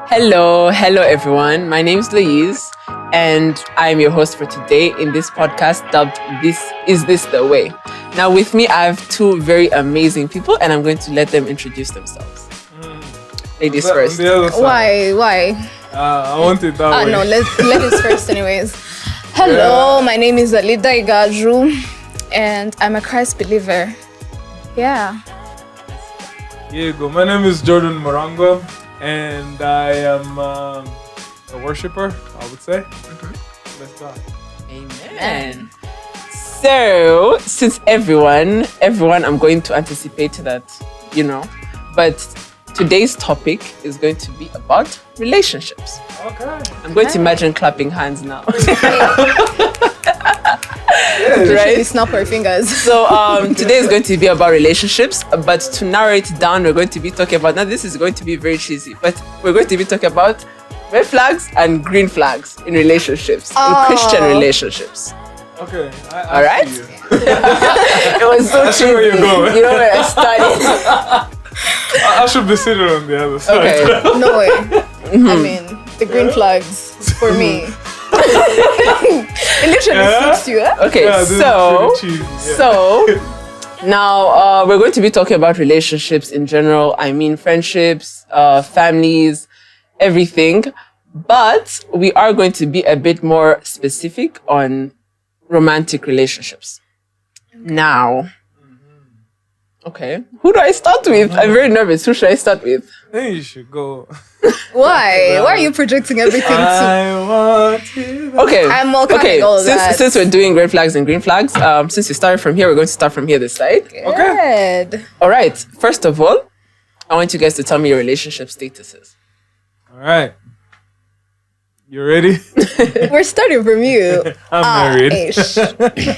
Hello everyone. My name is Louise, and I'm your host for today in this podcast dubbed Is This the Way? Now, with me, I have two very amazing people, and I'm going to let them introduce themselves. Ladies first. Why? I want it that way. No, ladies first anyways. Hello, my name is Alida Igaju, and I'm a Christ believer. Yeah. Here you go. My name is Jordan Morango, and I am a worshiper, I would say. Let's go. Amen. So, since everyone, I'm going to anticipate that, but today's topic is going to be about relationships. Okay. I'm going to imagine clapping hands now. Right? Snap our fingers. So today is going to be about relationships, but to narrow it down, we're going to be talking about, now this is going to be very cheesy, but we're going to be talking about red flags and green flags in relationships, in Christian relationships. Okay. All right? See you. It was so cheesy. where you're going. You know where I started. I should be sitting on the other side. Okay. No way. I mean, the green flags for me. It literally suits you. Eh? Okay, Yeah, this is pretty cheesy, yeah. so now we're going to be talking about relationships in general. I mean, friendships, families, everything. But we are going to be a bit more specific on romantic relationships. Now, okay, who do I start with? I'm very nervous. Who should I start with? I think you should go. Why? Why are you projecting everything to? I want you. Okay. I'm welcoming all that. Since we're doing red flags and green flags, since we started from here, we're going to start from here this side. Good. All right. First of all, I want you guys to tell me your relationship statuses. All right. You ready? We're starting from you. I'm married. Ish.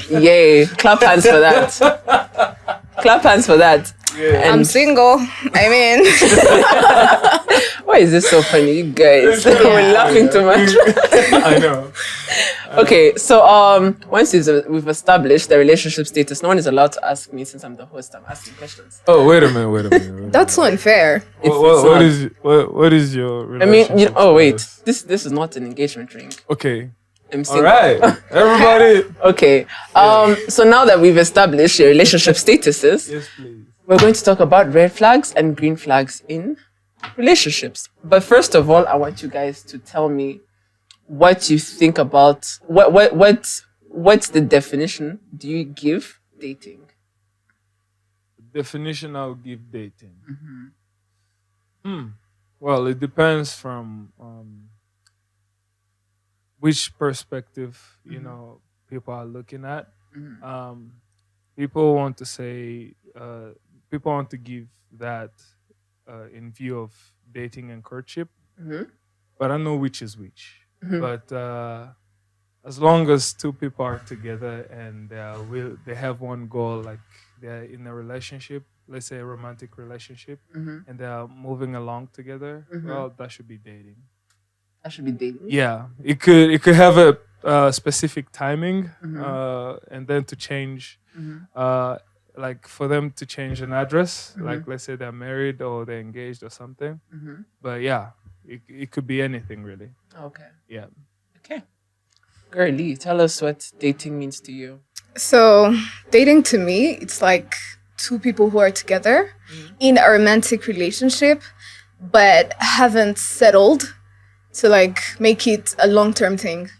Yay. Clap hands for that. Clap hands for that. Yeah. I'm single. I mean, Why is this so funny, you guys? We're laughing too much. I know. Okay, so once we've established the relationship status, no one is allowed to ask me since I'm the host. I'm asking questions. Oh, wait a minute. that's so unfair. What is your relationship This is not an engagement ring. Okay. I'm All single. right. Everybody. Okay. So now that we've established your relationship statuses, Yes, please. we're going to talk about red flags and green flags in relationships. But first of all, I want you guys to tell me what you think about what's the definition do you give dating? Definition I'll give dating. Well, it depends from which perspective people are looking at. People want to say people want to give that in view of dating and courtship, but I know which is which. But as long as two people are together and they have one goal, like they're in a relationship, let's say a romantic relationship, and they are moving along together, well, that should be dating. That should be dating. Yeah, it could have a specific timing, and then to change, like for them to change an address, like let's say they're married or they're engaged or something. But yeah, it could be anything really. Okay. Yeah. Okay. Girlie, tell us what dating means to you. So, dating to me, it's like two people who are together in a romantic relationship, but haven't settled to like make it a long-term thing.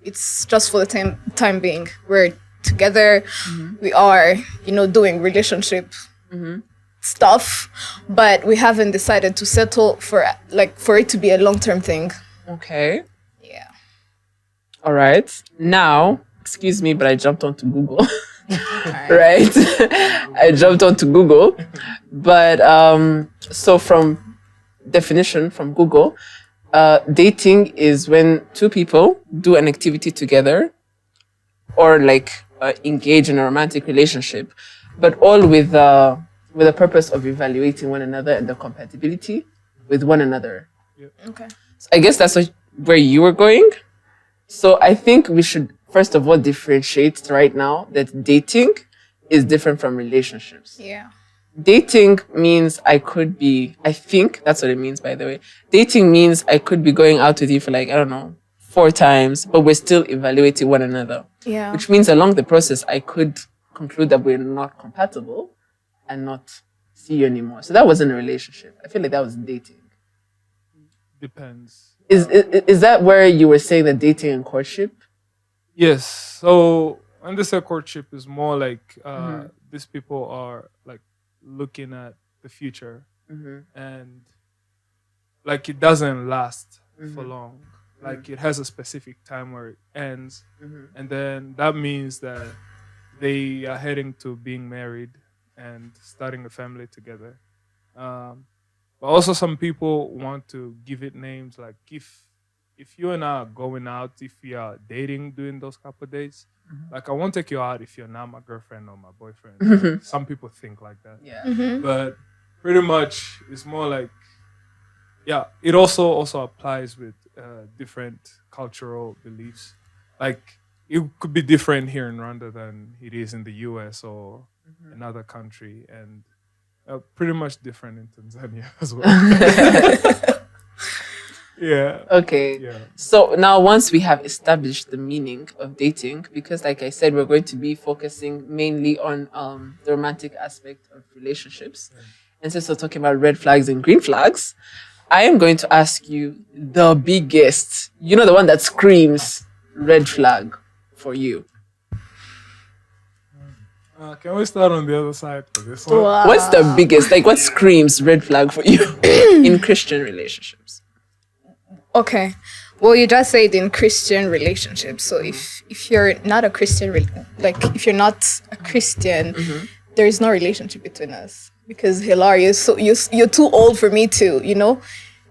It's just for the time being. We're together. We are, doing relationship stuff, but we haven't decided to settle for it to be a long-term thing. Okay. Yeah. All right. Now, excuse me, but I jumped onto Google. Right? I jumped onto Google. But so from definition from Google, dating is when two people do an activity together or engage in a romantic relationship, but all with the purpose of evaluating one another and the compatibility with one another. Okay. So I guess that's where you were going. So I think we should first of all differentiate right now that dating is different from relationships. Yeah. dating means I think that's what it means, by the way. Dating means I could be going out with you for like, I don't know, 4 times, but we're still evaluating one another. Yeah. Which means along the process, I could conclude that we're not compatible and not see you anymore. So that wasn't a relationship. I feel like that was dating. Depends. Is that where you were saying that dating and courtship? Yes. So when they say courtship is more like these people are like looking at the future and like it doesn't last for long. Like it has a specific time where it ends, and then that means that they are heading to being married and starting a family together. But also some people want to give it names like if you and I are going out, if we are dating during those couple of days, like I won't take you out if you're not my girlfriend or my boyfriend. Some people think like that. Yeah. But pretty much it's more like it also applies with different cultural beliefs. Like it could be different here in Rwanda than it is in the US or another country, and pretty much different in Tanzania as well. Yeah. Okay. Yeah. So now once we have established the meaning of dating, because like I said, we're going to be focusing mainly on the romantic aspect of relationships. And since we're talking about red flags and green flags, I am going to ask you the biggest, the one that screams red flag for you. Can we start on the other side for this one? Wow. What's the biggest, like what screams red flag for you in Christian relationships? Okay. Well, you just said in Christian relationships. So if you're not a Christian, if you're not a Christian, there is no relationship between us. Because hilarious. So you're too old for me to,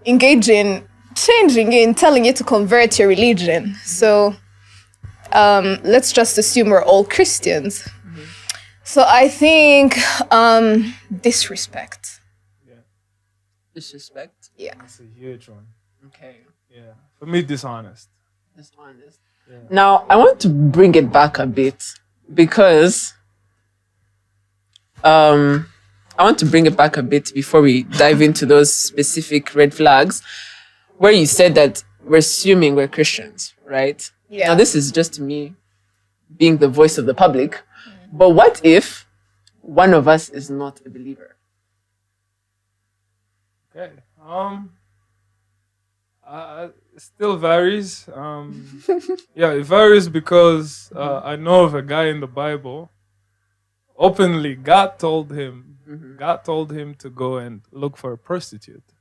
engage in changing in telling you to convert your religion. So let's just assume we're all Christians. So I think disrespect. Yeah, Disrespect? Yeah. that's a huge one. Okay. Yeah, for me, dishonest. Dishonest. Yeah. Now, I want to bring it back a bit because I want to bring it back a bit before we dive into those specific red flags, where you said that we're assuming we're Christians, right? Yeah. Now, this is just me being the voice of the public, but what if one of us is not a believer? Okay. It still varies. It varies because I know of a guy in the Bible. Openly, God told him to go and look for a prostitute.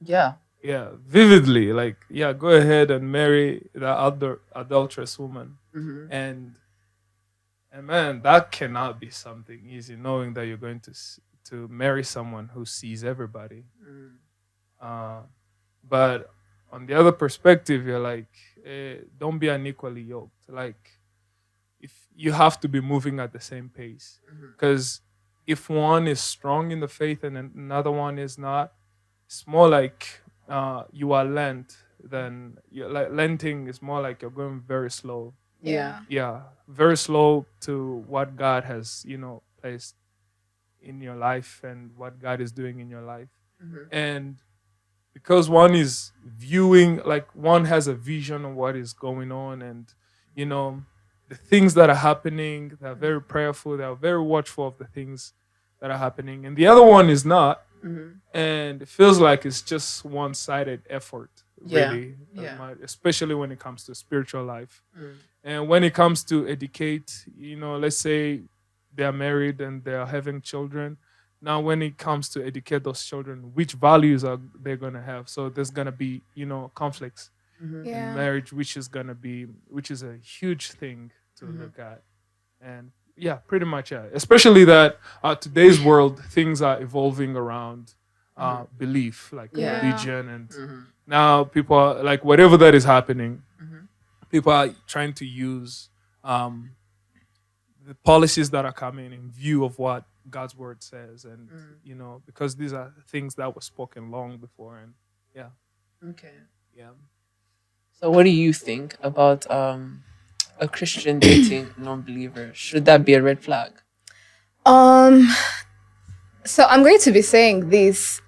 Yeah. Yeah, vividly, like, go ahead and marry the adulterous woman. And man, that cannot be something easy, knowing that you're going to marry someone who sees everybody. But on the other perspective, you're like, don't be unequally yoked. Like, if you have to be moving at the same pace, because if one is strong in the faith and another one is not, it's more like you are lent. Then lenting is more like you're going very slow. Yeah. Very slow to what God has placed in your life and what God is doing in your life. And because one is viewing, like, one has a vision of what is going on, and the things that are happening, they're very prayerful, they're very watchful of the things that are happening, and the other one is not. And it feels like it's just one-sided effort, really. Especially when it comes to spiritual life. And when it comes to educate, let's say they're married and they're having children. Now, when it comes to educate those children, which values are they going to have? So there's going to be, conflicts in marriage, which is a huge thing to look at. And pretty much, especially that today's world, things are evolving around belief, like religion. And now people are, like, whatever that is happening, people are trying to use the policies that are coming in view of what God's word says, and because these are things that were spoken long before. And Okay. So what do you think about a Christian dating a non-believer? Should that be a red flag? So I'm going to be saying this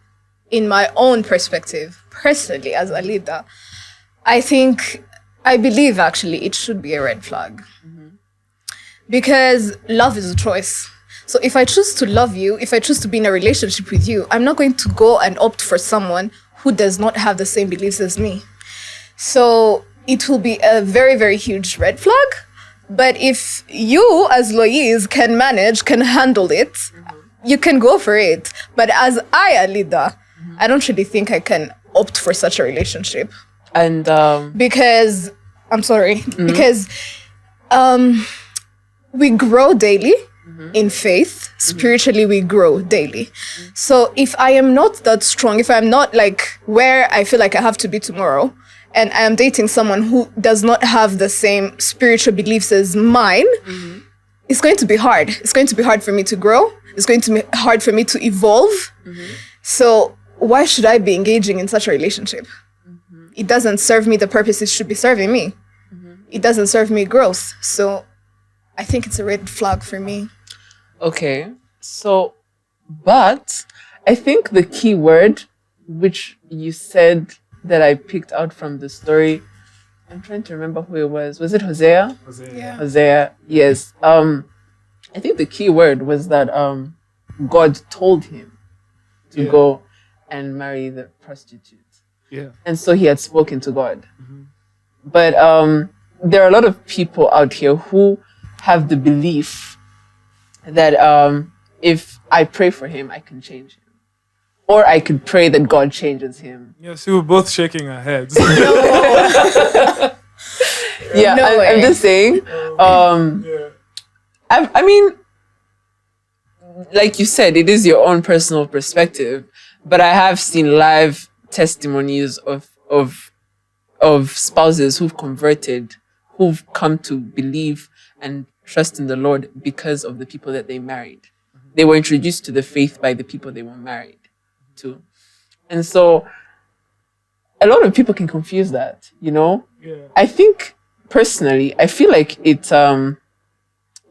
in my own perspective, personally, as a leader. I believe actually it should be a red flag. Because love is a choice. So if I choose to love you, if I choose to be in a relationship with you, I'm not going to go and opt for someone who does not have the same beliefs as me. So it will be a very, very huge red flag. But if you, as Loise, can manage, can handle it, you can go for it. But as a leader, I don't really think I can opt for such a relationship. And Because, because we grow daily in faith. Spiritually, we grow daily. So if I am not that strong, if I'm not like where I feel like I have to be tomorrow, and I am dating someone who does not have the same spiritual beliefs as mine, it's going to be hard. It's going to be hard for me to grow. It's going to be hard for me to evolve. So why should I be engaging in such a relationship? It doesn't serve me the purpose it should be serving me. It doesn't serve me growth. So I think it's a red flag for me. okay, so, but I think the key word, which you said that I picked out from the story, I'm trying to remember who it was. Was it Hosea? Yeah. Hosea, yes. I think the key word was that God told him to go and marry the prostitute. Yeah. And so he had spoken to God. But there are a lot of people out here who have the belief that if I pray for him, I can change him. Or I could pray that God changes him. Yes, we were both shaking our heads. Yeah, No way. I'm just saying. I mean, like you said, it is your own personal perspective. But I have seen live testimonies of spouses who've converted, who've come to believe and trust in the Lord because of the people that they married. They were introduced to the faith by the people they were married to. And so a lot of people can confuse that, you know? Yeah. I think personally, I feel like it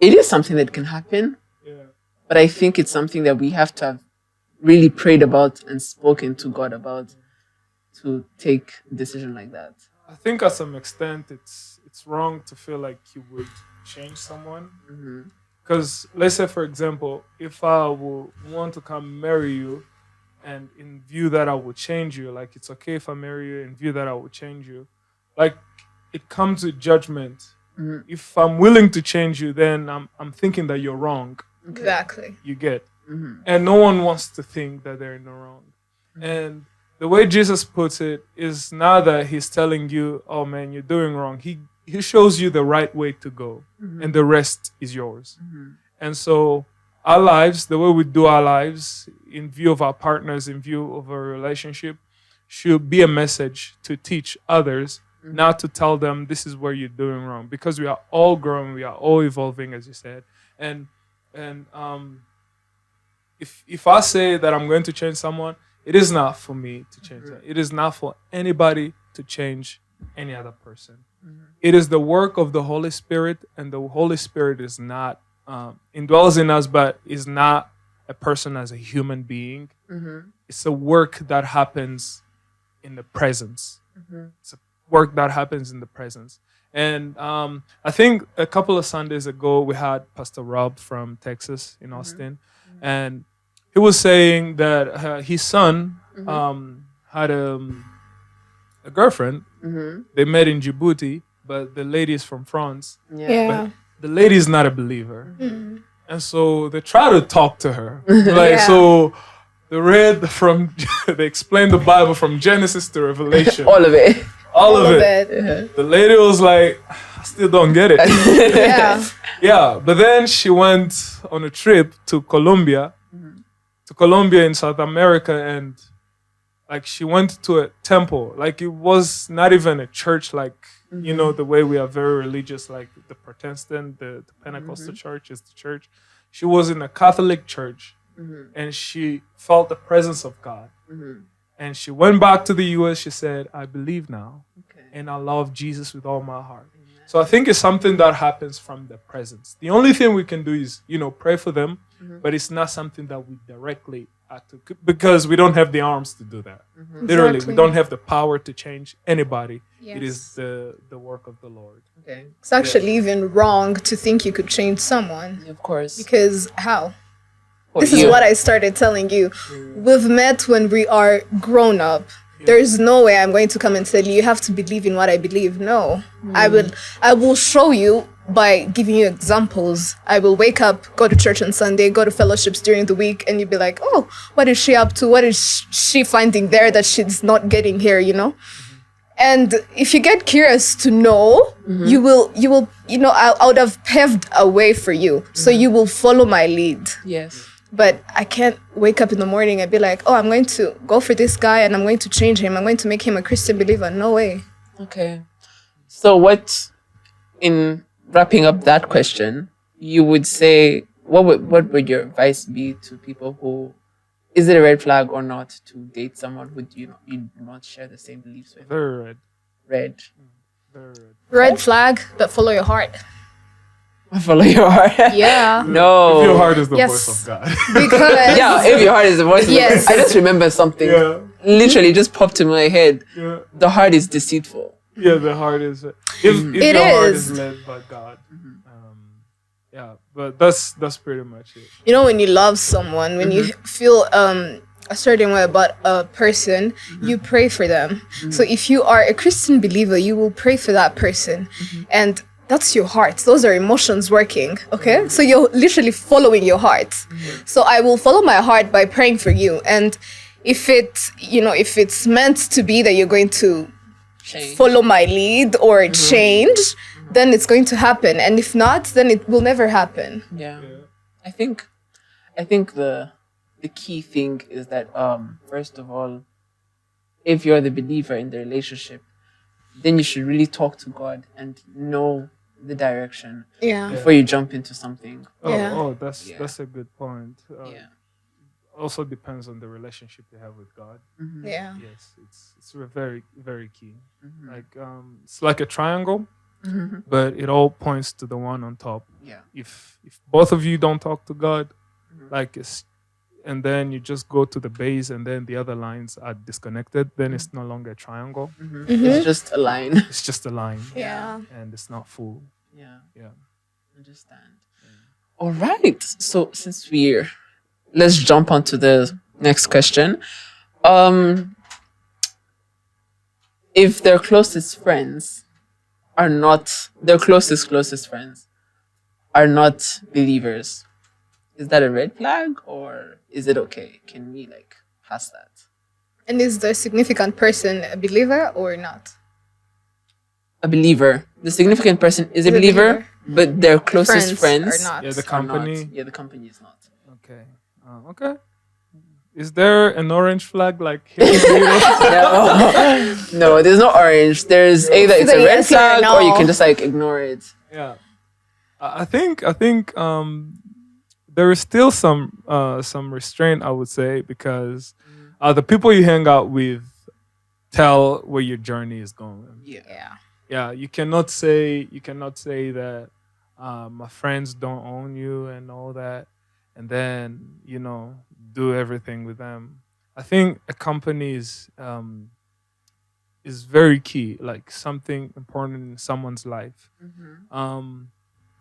is something that can happen, Yeah. but I think it's something that we have to have really prayed about and spoken to God about to take a decision like that. I think at some extent it's wrong to feel like you would change someone. Because let's say, for example, if I will want to come marry you and in view that I will change you, like it's okay if I marry you in view that I will change you, like it comes with judgment. If I'm willing to change you, then I'm thinking that you're wrong. Exactly. You get. And no one wants to think that they're in the wrong. And the way Jesus puts it is not that he's telling you, oh man, you're doing wrong. He shows you the right way to go, and the rest is yours. And so our lives, the way we do our lives, in view of our partners, in view of our relationship, should be a message to teach others, not to tell them this is where you're doing wrong. Because we are all growing, we are all evolving, as you said. And if I say that I'm going to change someone, it is not for me to change that. It is not for anybody to change any other person. It is the work of the Holy Spirit, and the Holy Spirit is not indwells in us, but is not a person as a human being. It's a work that happens in the presence. It's a work that happens in the presence. And I think a couple of Sundays ago, we had Pastor Rob from Texas in Austin, and he was saying that his son had a girlfriend. They met in Djibouti, but the lady is from France. Yeah. But the lady is not a believer. And so they try to talk to her. Like, so they read from, they explained the Bible from Genesis to Revelation. All of it. All of it. The lady was like, I still don't get it. Yeah. Yeah, but then she went on a trip to Colombia, in South America, and like she went to a temple. Like it was not even a church, like you know the way we are very religious, like the Protestant, the Pentecostal church is the church. She was in a Catholic church, and she felt the presence of God. And she went back to the U.S. She said, "I believe now, and I love Jesus with all my heart." So I think it's something that happens from the presence. The only thing we can do is, pray for them. but it's not something that we directly have to, because we don't have the arms to do that. Literally, we Exactly. don't have the power to change anybody. It is Yes. the work of the Lord. Okay. It's actually even wrong to think you could change someone. Of course. Because how? For This is you. what I started telling you. We've met when we are grown up. There's no way I'm going to come and tell you have to believe in what I believe. No. I will show you by giving you examples. I will wake up, go to church on Sunday, go to fellowships during the week, and you'll be like, oh, what is she up to? What is she finding there that she's not getting here, you know? And if you get curious to know, you will, I would have paved a way for you. So you will follow my lead. Yes. But I can't wake up in the morning and be like, oh, I'm going to go for this guy and I'm going to change him. I'm going to make him a Christian believer. No way. Okay. So what, in wrapping up that question, you would say, what would your advice be to people who, is it a red flag or not to date someone who you do not share the same beliefs with? Very red. Red. Very red. Red flag, but follow your heart. Follow your heart. Yeah. No. If your heart is the Yes. voice of God. Because Yeah, if your heart is the voice. Yes. I just remember something. Yeah. Literally just popped in my head. Yeah. The heart is deceitful. Yeah, the heart is. If It your heart is. is led by God, yeah. But that's pretty much it. you know when you love someone, when you feel a certain way about a person, you pray for them. So if you are a Christian believer, you will pray for that person. And that's your heart. Those are emotions working. Okay. So you're literally following your heart. So I will follow my heart by praying for you. And if it's meant to be that you're going to Change. follow my lead or change, then it's going to happen. And if not, then it will never happen. Yeah. I think the key thing is that first of all, if you're the believer in the relationship, then you should really talk to God and know the direction Yeah. before you jump into something. Yeah. That's a good point. Yeah. Also depends on the relationship you have with God. Yeah. Yes, it's very very key. Like it's like a triangle, but it all points to the one on top. Yeah. If both of you don't talk to God, like and then you just go to the base and then the other lines are disconnected, then it's no longer a triangle. It's just a line. It's just a line. Yeah. And it's not full. Yeah. Yeah. Understand. All right. So let's jump on to the next question. If their closest friends are not their closest friends are not believers, is that a red flag or is it okay? Can we pass that? And is the significant person a believer or not? A believer. The significant person is a Is a believer, believer. but their closest friends are not. Yeah, the are not. company. Yeah, the company is not. Okay. Okay. Is there an orange flag like here in Sweden? No, no, there's no orange. There's either it's a Either red yes or flag or you no. can just ignore it. Yeah. I think there is still some restraint, I would say, because the people you hang out with tell where your journey is going. Yeah. Yeah, you cannot say that my friends don't own you and all that, and then do everything with them. I think a company is very key, like something important in someone's life.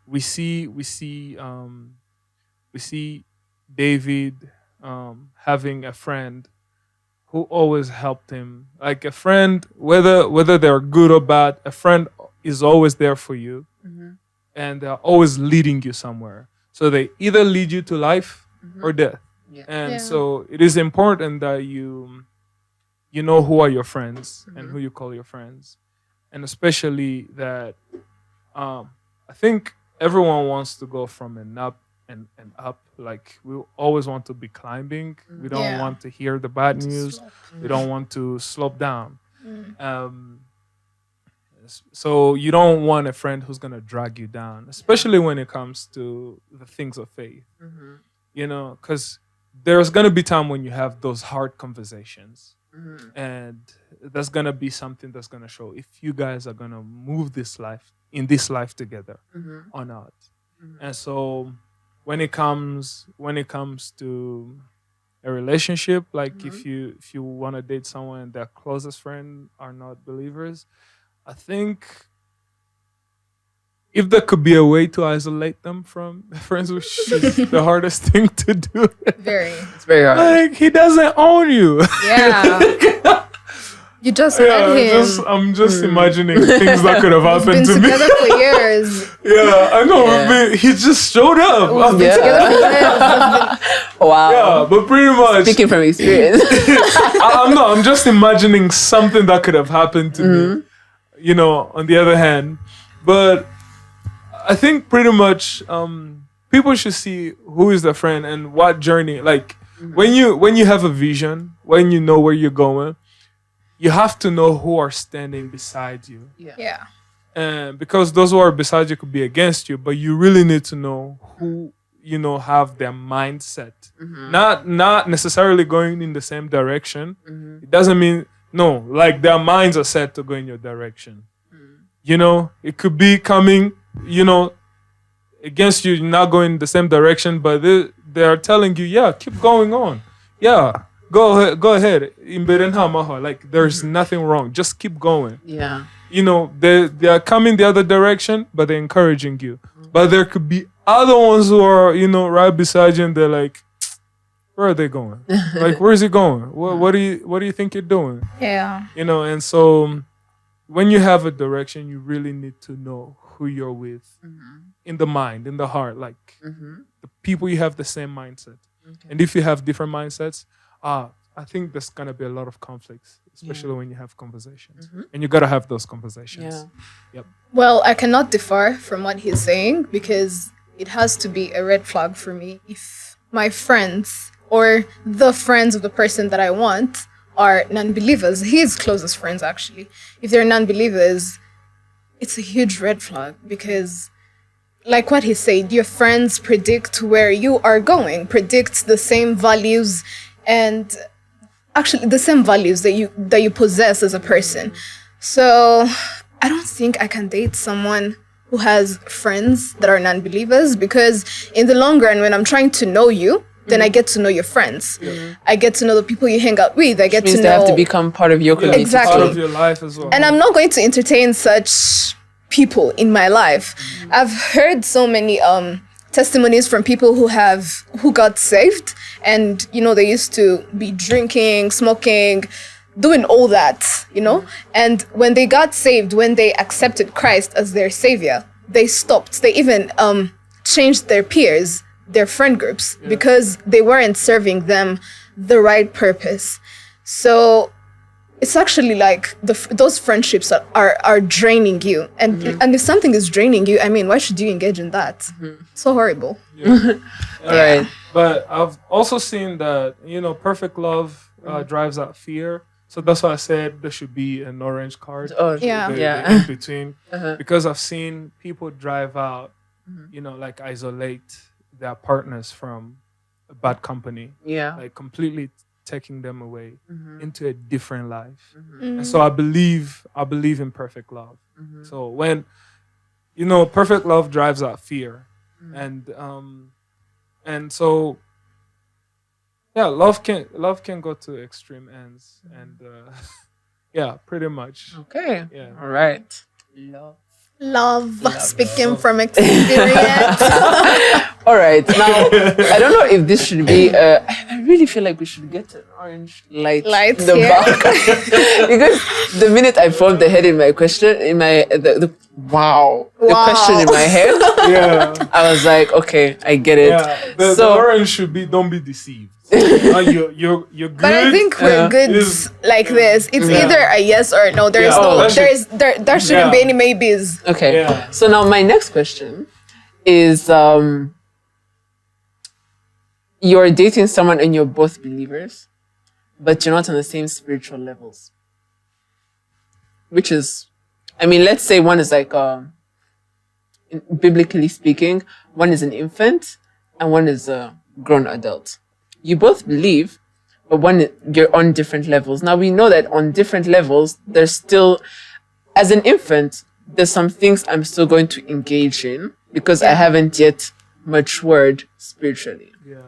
We see David having a friend who always helped him. Like a friend, whether they're good or bad, a friend is always there for you, and they're always leading you somewhere. So they either lead you to life or death. Yeah. And Yeah. so it is important that you know who are your friends and who you call your friends, and especially that I think everyone wants to go from an up and up. Like we always want to be climbing. We don't Yeah. want to hear the bad news. We don't want to slope down. So you don't want a friend who's gonna drag you down, especially when it comes to the things of faith. Because there's gonna be time when you have those hard conversations, and that's gonna be something that's gonna show if you guys are gonna move this life together or not. And so when it comes to a relationship, like if you want to date someone and their closest friend are not believers, I think if there could be a way to isolate them from friends, which is the hardest thing to do. Very. It's very hard. Like, he doesn't own you. Yeah. You just met him. I'm just imagining things that could have happened to Been me. together for years. Yeah, I know. He just showed up. I've been Together for together. years. Wow. Yeah, but pretty much. Speaking from experience. I'm just imagining something that could have happened to me. You know, on the other hand. But I think pretty much people should see who is the friend and what journey. Like when you have a vision, when you know where you're going, you have to know who are standing beside you. Yeah. And because those who are beside you could be against you, but you really need to know who have their mindset. Not necessarily going in the same direction. It doesn't mean like their minds are set to go in your direction. You know, it could be coming, against you, not going the same direction, but they are telling you, yeah, keep going on. Yeah, go ahead. Like there's nothing wrong. Just keep going. Yeah. They are coming the other direction, but they're encouraging you. But there could be other ones who are, right beside you, and they're like, where are they going? Like, where is he going? What do you think you're doing? Yeah. And so when you have a direction, you really need to know who you're with in the mind, in the heart, like the people you have the same mindset. Okay. And if you have different mindsets, I think there's gonna be a lot of conflicts, especially when you have conversations, and you gotta have those conversations. Yeah. Yep. Well, I cannot differ from what he's saying because it has to be a red flag for me if my friends or the friends of the person that I want are non-believers. His closest friends, actually. If they're non-believers, it's a huge red flag because, like what he said, your friends predict where you are going, predict the same values and actually the same values that you possess as a person. So I don't think I can date someone who has friends that are non-believers because in the long run, when I'm trying to know you, then I get to know your friends. I get to know the people you hang out with. I get to know. They have to become part of your community. Exactly. Part of your life as well. And I'm not going to entertain such people in my life. I've heard so many testimonies from people who got saved, and they used to be drinking, smoking, doing all that, And when they got saved, when they accepted Christ as their savior, they stopped. They even changed their peers, their friend groups, because they weren't serving them the right purpose. So it's actually like those friendships are draining you. And if something is draining you, I mean, why should you engage in that? So horrible. Yeah. All right. But I've also seen that, perfect love drives out fear. So that's why I said there should be an orange card. Oh, the in between. Because I've seen people drive out, like isolate their partners from a bad company. Yeah. Like completely taking them away into a different life. And so I believe in perfect love. So when perfect love drives out fear. And so love can go to extreme ends, and pretty much. Okay. Yeah. All right. Love. Speaking from experience. All right. Now, I don't know if this should be. I really feel like we should get an orange light in the back because the minute I formed the head in my question, the question in my head, I was like, okay, I get it. Yeah. The orange should be. Don't be deceived. You're good. But I think we're good like this. It's either a yes or a no. There shouldn't be any maybes. Okay. Yeah. So now my next question is you're dating someone and you're both believers, but you're not on the same spiritual levels. Which is, I mean, let's say one is like biblically speaking, one is an infant and one is a grown adult. You both believe, but you're on different levels. Now we know that on different levels, there's still, as an infant, there's some things I'm still going to engage in because I haven't yet matured spiritually. Yeah.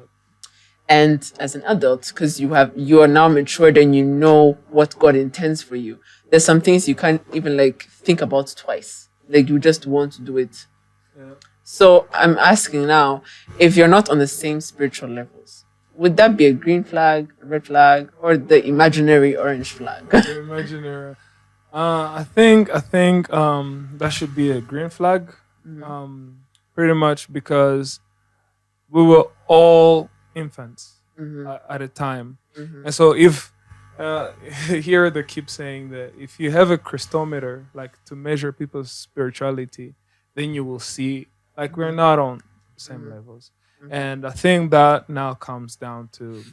And as an adult, because you are now matured and you know what God intends for you. There's some things you can't even like think about twice. Like you just want to do it. Yeah. So I'm asking now, if you're not on the same spiritual levels, would that be a green flag, a red flag, or the imaginary orange flag? The imaginary. I think that should be a green flag. Pretty much because we were all infants at a time, and so if here they keep saying that if you have a Christometer, like to measure people's spirituality, then you will see like we're not on same levels. And I think that now comes down to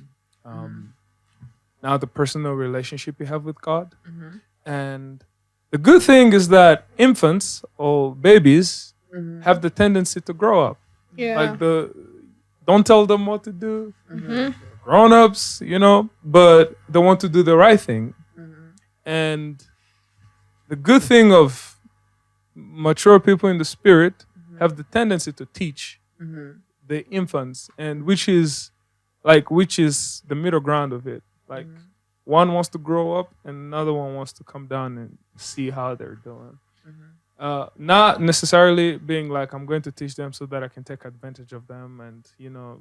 now the personal relationship you have with God. And the good thing is that infants or babies have the tendency to grow up. Yeah. Like don't tell them what to do. Grown-ups, but they want to do the right thing. And the good thing of mature people in the spirit have the tendency to teach the infants, and which is the middle ground of it. Like one wants to grow up and another one wants to come down and see how they're doing. Not necessarily being like I'm going to teach them so that I can take advantage of them and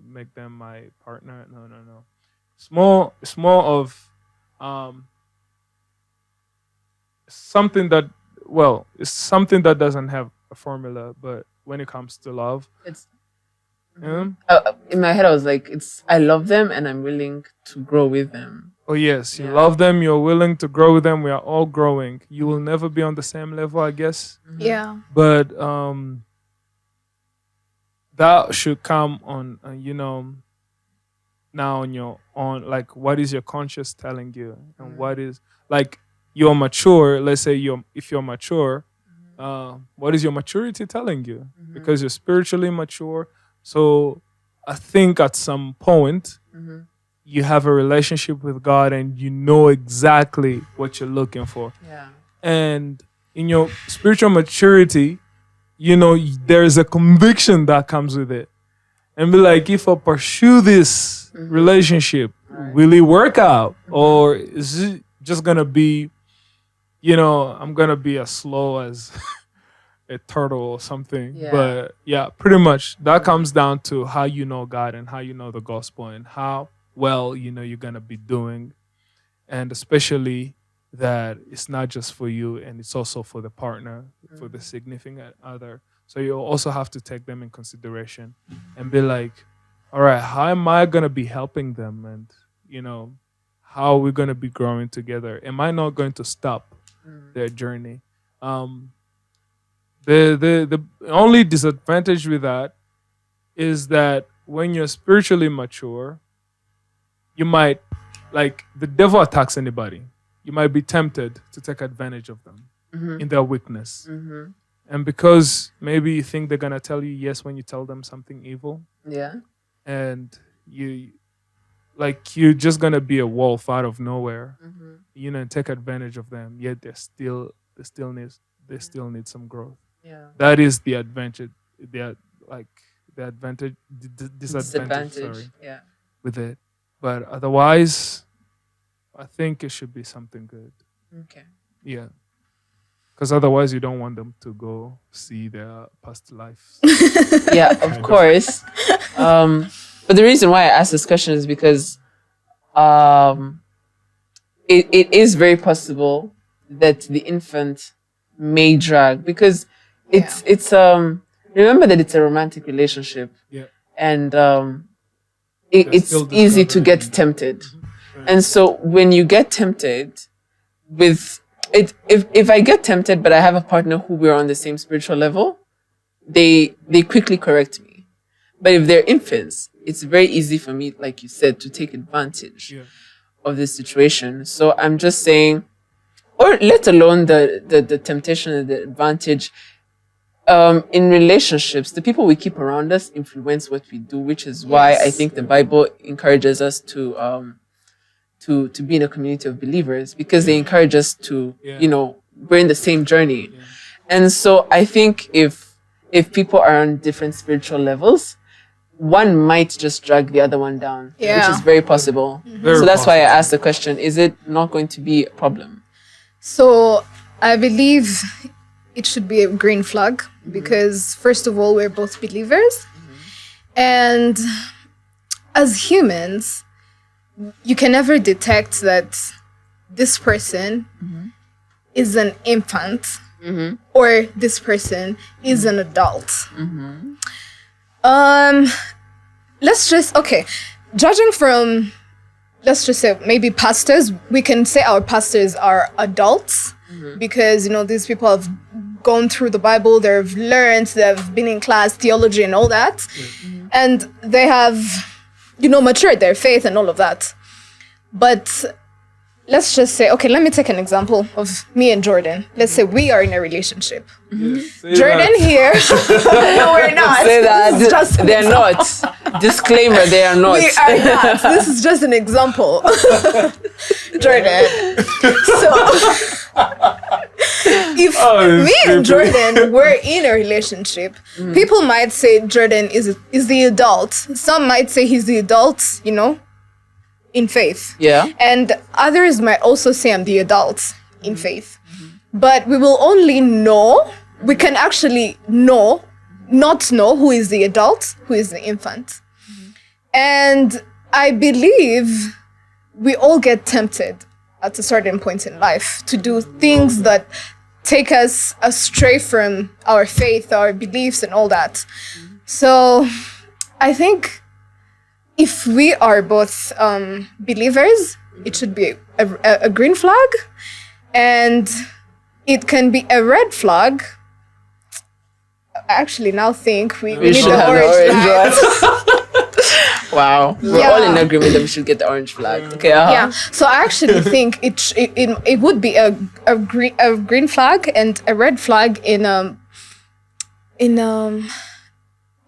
make them my partner. No. It's more of something that it's something that doesn't have a formula, but when it comes to love, It's in my head I was like, I love them and I'm willing to grow with them. oh yes, you love them, you're willing to grow with them. We are all growing. You will never be on the same level, I guess. Yeah. But that should come on, now on your own. Like, what is your conscience telling you, and what is like you're mature. Let's say if you're mature, what is your maturity telling you? Because you're spiritually mature. So I think at some point you have a relationship with God and you know exactly what you're looking for. Yeah. And in your spiritual maturity, there's a conviction that comes with it. And be like, if I pursue this relationship, will it work out? Or is it just going to be, I'm going to be as slow as a turtle or something. Yeah. But yeah, pretty much that comes down to how you know God and how you know the gospel and how well you're going to be doing. And especially that it's not just for you and it's also for the partner, for the significant other. So you also have to take them in consideration and be like, all right, how am I going to be helping them? And, how are we going to be growing together? Am I not going to stop their journey? The only disadvantage with that is that when you're spiritually mature, you might, like, the devil attacks anybody. You might be tempted to take advantage of them in their weakness. And because maybe you think they're going to tell you yes when you tell them something evil. Yeah. And you're just going to be a wolf out of nowhere, and take advantage of them. Yet they still need some growth. Yeah. That is the advantage. Disadvantage. Sorry, Yeah. with it. But otherwise, I think it should be something good. Okay. Yeah. Because otherwise, you don't want them to go see their past lives. Yeah, of course. But the reason why I asked this question is because it is very possible that the infant may drag, because it's remember that it's a romantic relationship. Yeah. And it's easy to get tempted. And so when you get tempted with it, if I get tempted but I have a partner who we're on the same spiritual level, they quickly correct me. But if they're infants, it's very easy for me, like you said, to take advantage of this situation. So I'm just saying, or let alone the temptation and the advantage, in relationships, the people we keep around us influence what we do, which is why I think the Bible encourages us to be in a community of believers, because they encourage us to, we're in the same journey. And so I think if people are on different spiritual levels, one might just drag the other one down, which Yeah. is very possible. Very So that's why I possible. asked the question: is it not going to be a problem? So I believe it should be a green flag because, first of all, we're both believers. And as humans, you can never detect that this person is an infant or this person is an adult. Let's just, okay, judging from, let's just say maybe pastors, we can say our pastors are adults because, you know, these people have gone through the Bible, they've learned, they've been in class, theology and all that. And they have, you know, matured their faith and all of that. But let's just say, okay, let me take an example of me and Jordan. Let's say we are in a relationship. Say Jordan that. here. No, we're not. Say that This is just an they're example. not. Disclaimer: they are not. We are not. This is just an example. Jordan. So if Oh, me and stupid. Jordan were in a relationship, people might say Jordan is the adult. Some might say he's the adult, you know, in faith. Yeah. And others might also say I'm the adult in faith. But we will only know, we can actually know, not know who is the adult, who is the infant. And I believe we all get tempted at a certain point in life to do things that take us astray from our faith, our beliefs, and all that. So I think if we are both believers, it should be a green flag, and it can be a red flag. I actually now think we need should the have the orange orange flag. one. Wow. We're Yeah. all in agreement that we should get the orange flag. Okay. Yeah, so I actually think it would be a green flag and a red flag in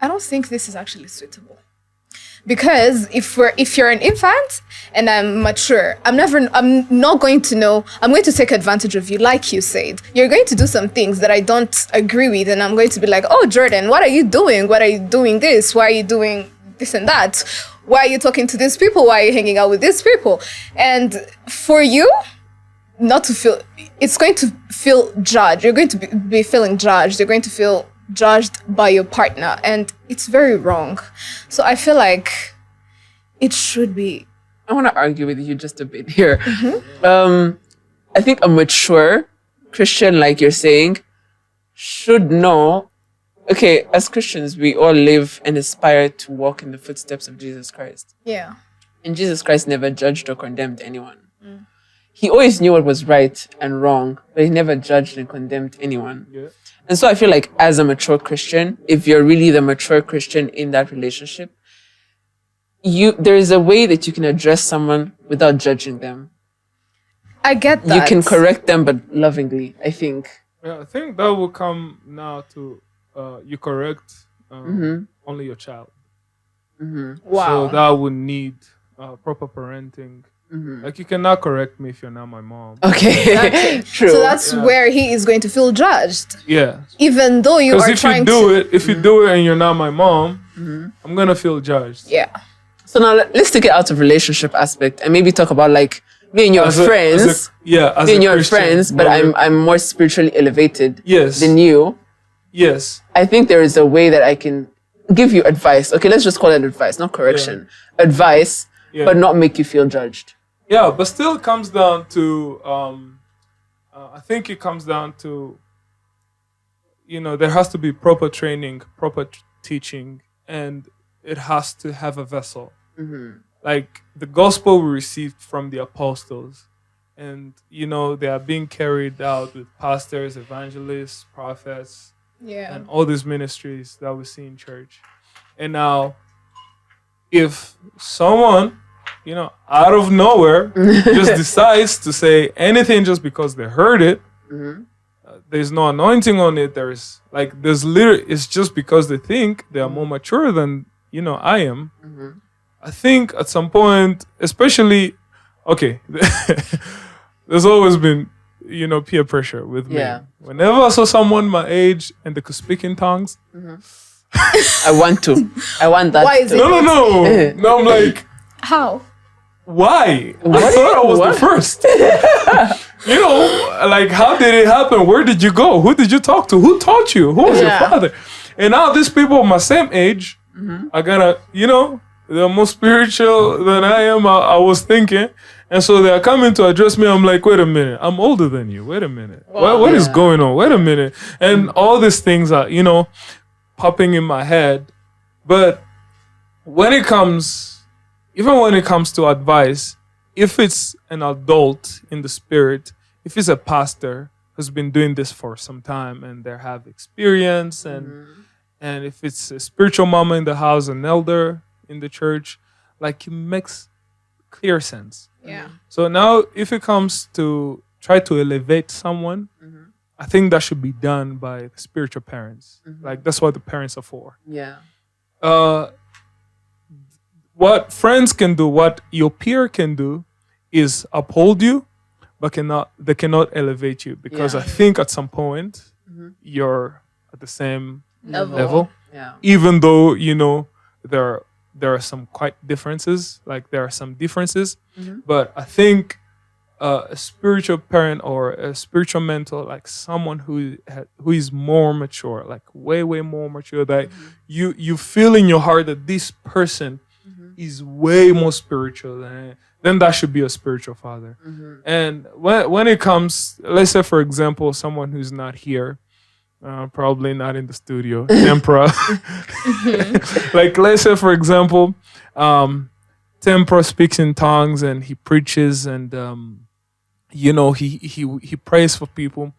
I don't think this is actually suitable. Because if you're an infant and I'm mature, I'm not going to know, I'm going to take advantage of you, like you said. You're going to do some things that I don't agree with, and I'm going to be like, oh, Jordan, what are you doing? Why are you doing this? Why are you doing this and that? Why are you talking to these people? Why are you hanging out with these people? And for you, not to feel, it's going to feel judged. You're going to be feeling judged. You're going to feel judged by your partner, and it's very wrong. So I feel like it should be. I want to argue with you just a bit here. I think a mature Christian, like you're saying, should know. Okay, as Christians, we all live and aspire to walk in the footsteps of Jesus Christ. Yeah. And Jesus Christ never judged or condemned anyone. He always knew what was right and wrong, but he never judged and condemned anyone. Yeah. And so I feel like as a mature Christian, if you're really the mature Christian in that relationship, there is a way that you can address someone without judging them. I get that. You can correct them, but lovingly, I think. Yeah, I think that will come now to you correct only your child. Wow. So that would need proper parenting. Like you cannot correct me if you're not my mom. Okay. Exactly. True. So that's Yeah. where he is going to feel judged, Yeah. even though you Because are if you trying do to. it, if you do it and you're not my mom, I'm gonna feel judged. Yeah. So now let's take it out of relationship aspect and maybe talk about like me and your As friends. as Me and a your Christian, friends, but I'm more spiritually elevated Yes. than you. Yes. I think there is a way that I can give you advice. Okay, let's just call it advice, not correction. Advice, Yeah. but not make you feel judged. Yeah, but still it comes down to I think it comes down to there has to be proper training, proper teaching, and it has to have a vessel. Like the gospel we received from the apostles, and they are being carried out with pastors, evangelists, prophets, Yeah. and all these ministries that we see in church. And now, if someone, out of nowhere, just decides to say anything just because they heard it, there's no anointing on it. There's literally, it's just because they think they are more mature than I am. I think at some point, especially, okay, there's always been peer pressure with me. Yeah. Whenever I saw someone my age and they could speak in tongues, I want that. Why is it? No. No, I'm like, How? why? What? I thought I was What? the first. Like, how did it happen? Where did you go? Who did you talk to? Who taught you? Who was your Yeah. father? And now these people my same age are gonna, they're more spiritual than I am. I was thinking. And so they're coming to address me. I'm like, wait a minute. I'm older than you. Wait a minute. What is going on? Wait a minute. And all these things are, popping in my head. But even when it comes to advice, if it's an adult in the spirit, if it's a pastor who's been doing this for some time and they have experience, and if it's a spiritual mama in the house, an elder in the church, like, it makes clear sense. Yeah. So now if it comes to try to elevate someone, I think that should be done by the spiritual parents. Like, that's what the parents are for. Yeah. What friends can do, what your peer can do, is uphold you, but they cannot elevate you, because I think at some point you're at the same level. Yeah. Even though there are some quite differences, like there are some differences, but I think a spiritual parent or a spiritual mentor, like someone who is more mature, like way more mature, that you feel in your heart that this person is way more spiritual then that should be a spiritual father. And when it comes, let's say, for example, someone who's not here, probably not in the studio, Tempera. Like, let's say, for example, Tempera speaks in tongues and he preaches and he prays for people,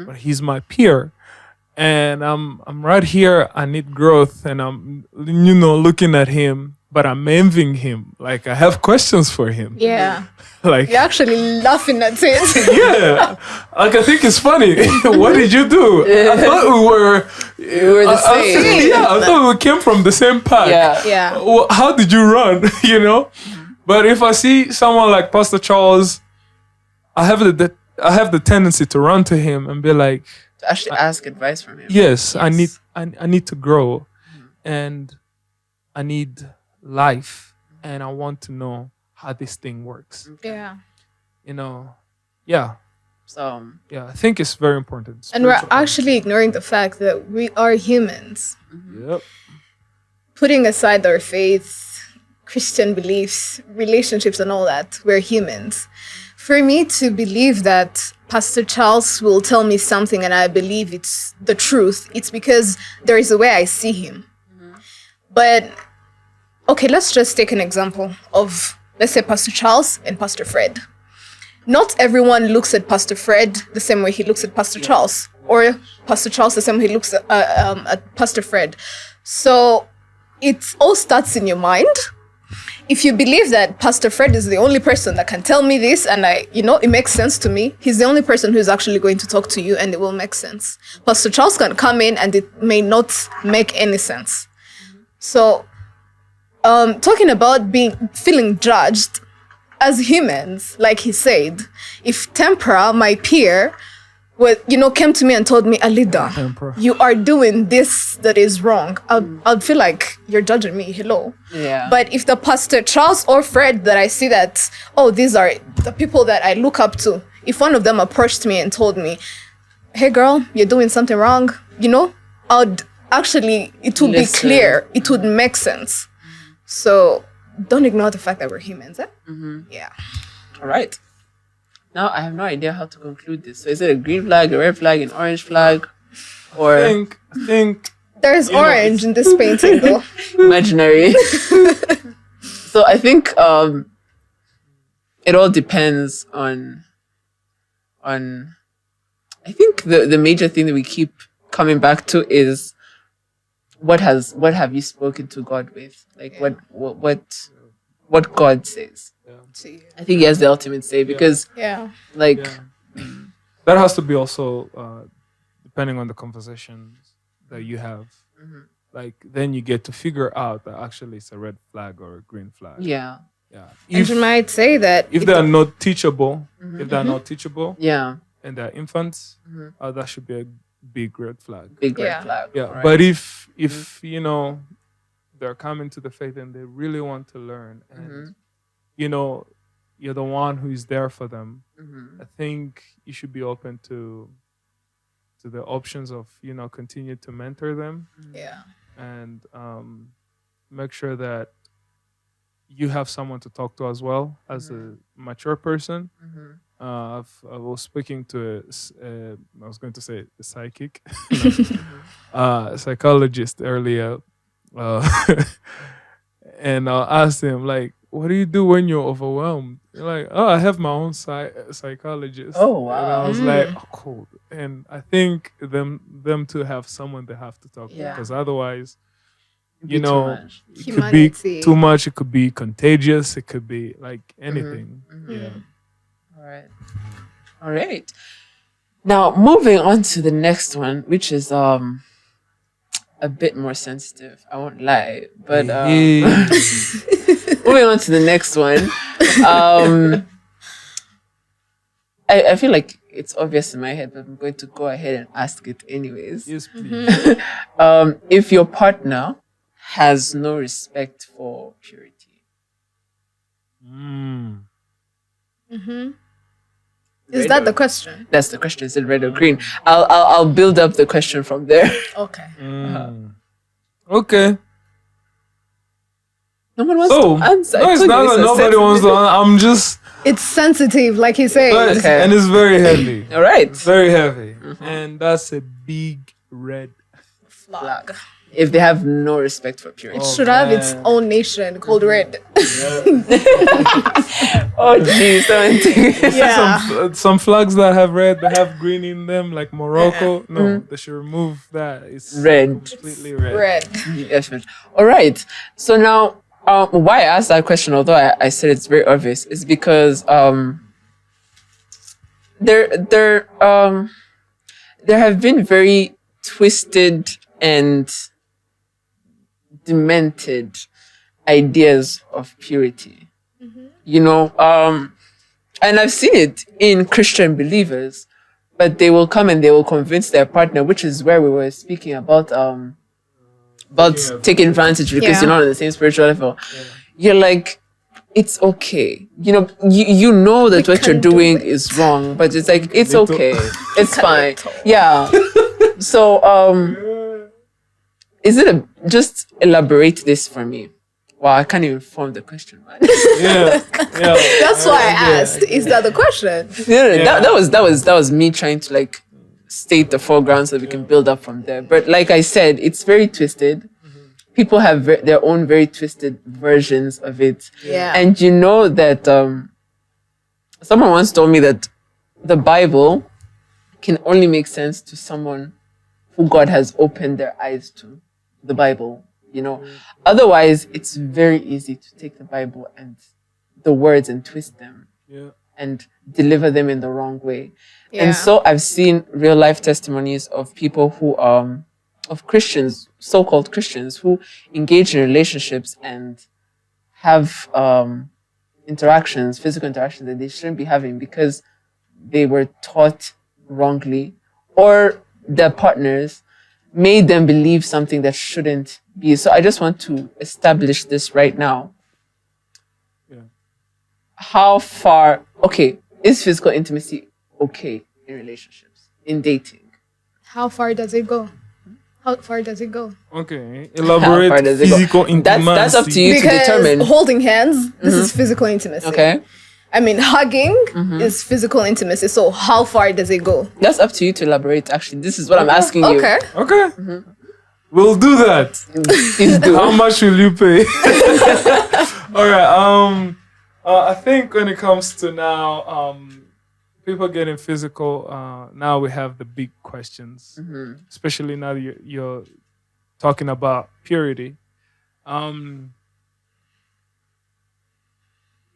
but he's my peer. And I'm right here, I need growth, and I'm looking at him, but I'm envying him. Like, I have questions for him. Yeah. Like, You're actually laughing at it. yeah, like, I think it's funny. What did you do? I thought we were the same. I thought we came from the same pack. Yeah. Yeah. Well, how did you run? But if I see someone like Pastor Charles, I have the tendency to run to him and be like, To actually ask advice from him. yes. I need to grow, and I need life, and I want to know how this thing works. Yeah. Yeah. So Yeah, I think it's very important. And we're Spiritual parents. actually ignoring the fact that we are humans. Yep. Putting aside our faith, Christian beliefs, relationships, and all that, we're humans. For me to believe that Pastor Charles will tell me something and I believe it's the truth, it's because there is a way I see him. But, okay, let's just take an example of, let's say, Pastor Charles and Pastor Fred. Not everyone looks at Pastor Fred the same way he looks at Pastor Charles, or Pastor Charles the same way he looks at Pastor Fred. So it all starts in your mind. If you believe that Pastor Fred is the only person that can tell me this, and it makes sense to me, he's the only person who's actually going to talk to you, and it will make sense. Pastor Charles can come in and it may not make any sense. So, talking about feeling judged, as humans, like he said, if Tempera, my peer, came to me and told me, Alida, Tempera. you are doing this that is wrong, I'd feel like you're judging me. Hello. yeah. But if the Pastor Charles or Fred that I see that, these are the people that I look up to, if one of them approached me and told me, hey girl, you're doing something wrong, I'd actually, it would Listen. be clear, it would make sense. So don't ignore the fact that we're humans. Yeah. All right. Now I have no idea how to conclude this. So is it a green flag, a red flag, an orange flag, or I think There's orange in this painting though. imaginary? So I think it all depends on. I think the major thing that we keep coming back to is what have you spoken to God with? Like what God says. I think he has the ultimate say, because Yeah. like that has to be also depending on the conversations that you have. Like, then you get to figure out that actually it's a red flag or a green flag. yeah. Yeah. And you might say that If they are not teachable, if they are not teachable Yeah. and they're infants, that should be big red flag. Big red Yeah. flag. Yeah, Alright. but if you know they're coming to the faith and they really want to learn, and you know you're the one who is there for them, I think you should be open to the options of continue to mentor them Yeah. and make sure that you have someone to talk to as well as a mature person. I was speaking to I was going to say a psychic, a psychologist earlier, and I asked him like, "What do you do when you're overwhelmed?" You're like, "Oh, I have my own psychologist." Oh, And I wow. was like, "Oh, cool." And I think them to have someone they have to talk to, Yeah. because otherwise, Be you too know, much. it could be Humanity. too much. It could be contagious. It could be like anything. Yeah. All right. Now moving on to the next one, which is a bit more sensitive. I won't lie, but Hey. moving on to the next one. I feel like it's obvious in my head, but I'm going to go ahead and ask it anyways. Yes, please. If your partner has no respect for purity, Mm. Is that the question? that's the question. Is it red or green? I'll build up the question from there. Okay. Mm. Okay. No one wants So to answer. I no, it's told you not it's that a nobody sensitive- wants to. I'm just, It's sensitive, like he says. but Okay. and it's very heavy. All right. Very heavy, and that's a big red. Flag. If they have no respect for purity. Oh, Should have its man. own nation called Red. Oh, geez. Yeah. Some flags that have red, they have green in them, like Morocco. No, they should remove that. It's Red. completely red. Red. Yes, ma'am. All right. So now, why I asked that question, although I said it's very obvious, is because there have been very twisted and demented ideas of purity. You know, and I've seen it in Christian believers, but they will come and they will convince their partner, which is where we were speaking about taking advantage because Yeah. you're not on the same spiritual level. You're like, it's okay. You know, you know that what you're can do doing it. is wrong, but it's like it's Little- okay. It's fine. Little. Yeah. So is it just elaborate this for me? Wow, I can't even form the question, man. Yeah, yeah. That's why I asked. Is that the question? No, that was me trying to like state the foreground so we can build up from there. But like I said, it's very twisted. People have their own very twisted versions of it. Yeah. And you know that someone once told me that the Bible can only make sense to someone who God has opened their eyes to. The Bible, you know. Otherwise, it's very easy to take the Bible and the words and twist them Yeah. and deliver them in the wrong way. Yeah. And so I've seen real life testimonies of people who of Christians, so-called Christians, who engage in relationships and have interactions, physical interactions that they shouldn't be having because they were taught wrongly, or their partners made them believe something that shouldn't be. So I just want to establish this right now. Yeah. How far, okay, is physical intimacy okay in relationships, in dating? How far does it go? How far does it go? Okay. How Elaborate far does it go? physical intimacy. That's up to you to Because determine. holding hands, this is physical intimacy. Okay, I mean, hugging is physical intimacy. So how far does it go? that's up to you to elaborate. Actually, this is what I'm asking you. Okay. Okay. We'll do that. Please do. How much will you pay? All right. I think when it comes to now, people getting physical. Now we have the big questions, especially now that you're talking about purity.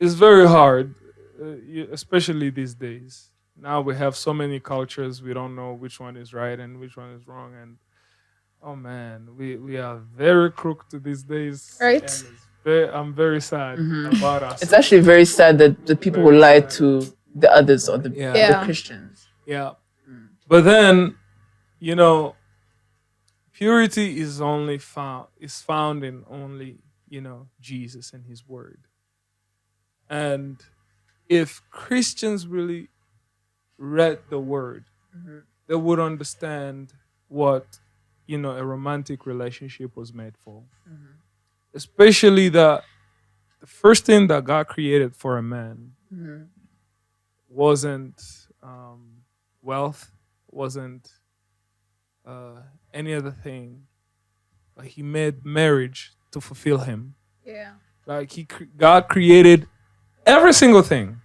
It's very hard, especially these days. Now we have so many cultures. We don't know which one is right and which one is wrong, and oh man, we are very crooked these days. Right. And I'm very sad about us. It's actually very sad that the people who lie to the others or the Yeah. Yeah. Christians. Yeah. But then you know, purity is found in only, Jesus and his word. And if Christians really read the word, they would understand what, a romantic relationship was made for. Especially that the first thing that God created for a man wasn't wealth, wasn't any other thing. Like he made marriage to fulfill him. Yeah. Like God created every single thing,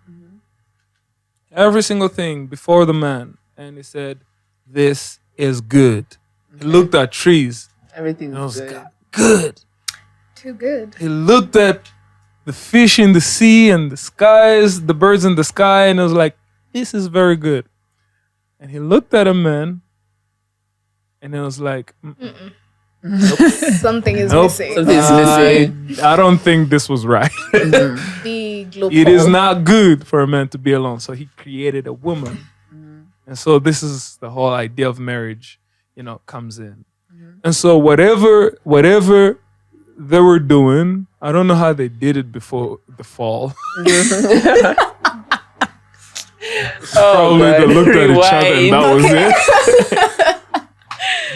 every single thing before the man, and he said, "This is good." He looked at trees. Everything's And it was good. good. Too good. He looked at the fish in the sea and the skies, the birds in the sky, and it was like, "This is very good." And he looked at a man, and it was like, Something is Nope. missing. Something's missing. I don't think this was right. Big global. It is not good for a man to be alone. So he created a woman. And so this is the whole idea of marriage, comes in. And so whatever they were doing, I don't know how they did it before the fall. Probably they looked at each other and that was it.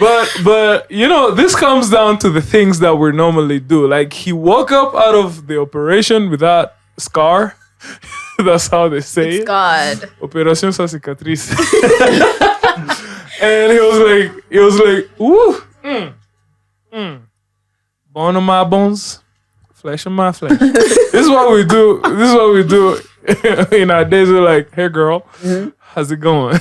But this comes down to the things that we normally do. Like he woke up out of the operation without scar. That's how they say It's it. God. Operación sans cicatriz. And he was like, ooh, bone of my bones, flesh of my flesh. This is what we do. This is what we do in our days. We're like, hey girl, how's it going?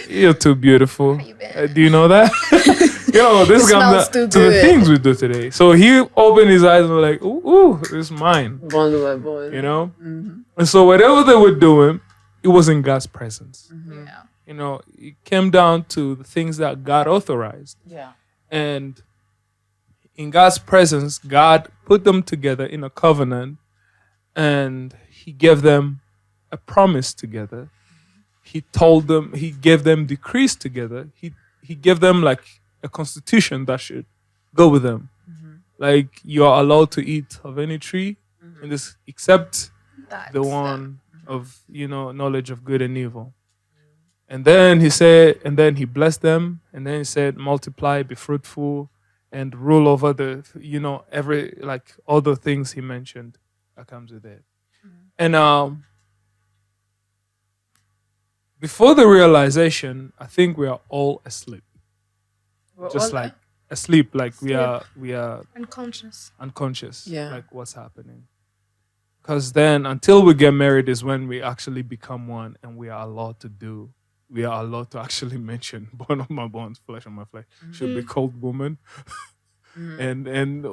You're too beautiful. you been? Do you know that? This It comes smells too to the good. things we do today. So he opened his eyes and was like, ooh, this is mine. Bond of my boys. And so whatever they were doing, it was in God's presence. Yeah. It came down to the things that God authorized. Yeah. And in God's presence, God put them together in a covenant and he gave them a promise together. He told them, he gave them decrees together. He gave them like a constitution that should go with them. Like you are allowed to eat of any tree in this except That's the one of knowledge of good and evil. And then he said, and then he blessed them, and then he said, multiply, be fruitful, and rule over the every like all the things he mentioned that comes with it. And before the realization, I think we are all asleep. Just like asleep, like we are unconscious. unconscious, Yeah. like what's happening. Because then, until we get married, is when we actually become one, and we are allowed to do. We are allowed to actually mention bone of my bones, flesh of my flesh. Should be called woman, and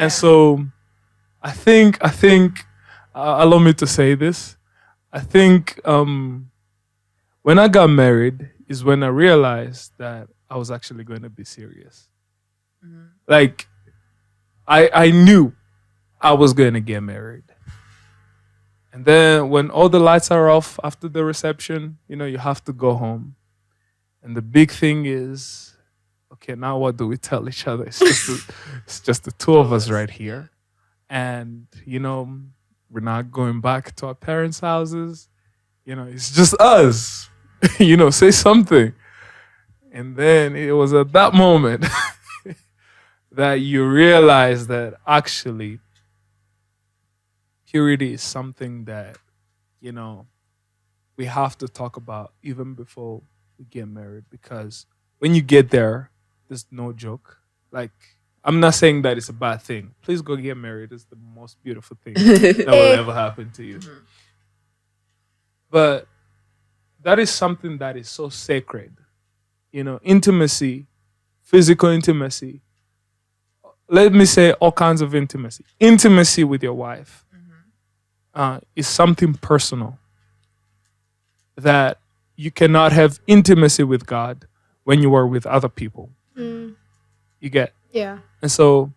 so I think. Allow me to say this. I think when I got married is when I realized that I was actually going to be serious. Like I knew I was going to get married. And then when all the lights are off after the reception, you have to go home. And the big thing is, okay, now what do we tell each other? It's just the two of us right here. And, we're not going back to our parents' houses. It's just us. Say something. And then it was at that moment that you realize that actually purity is something that, we have to talk about even before we get married. Because when you get there, there's no joke. Like, I'm not saying that it's a bad thing. Please go get married. It's the most beautiful thing that will ever happen to you. But that is something that is so sacred. Intimacy, physical intimacy. Let me say all kinds of intimacy. Intimacy with your wife is something personal that you cannot have intimacy with God when you are with other people. You get? Yeah. And so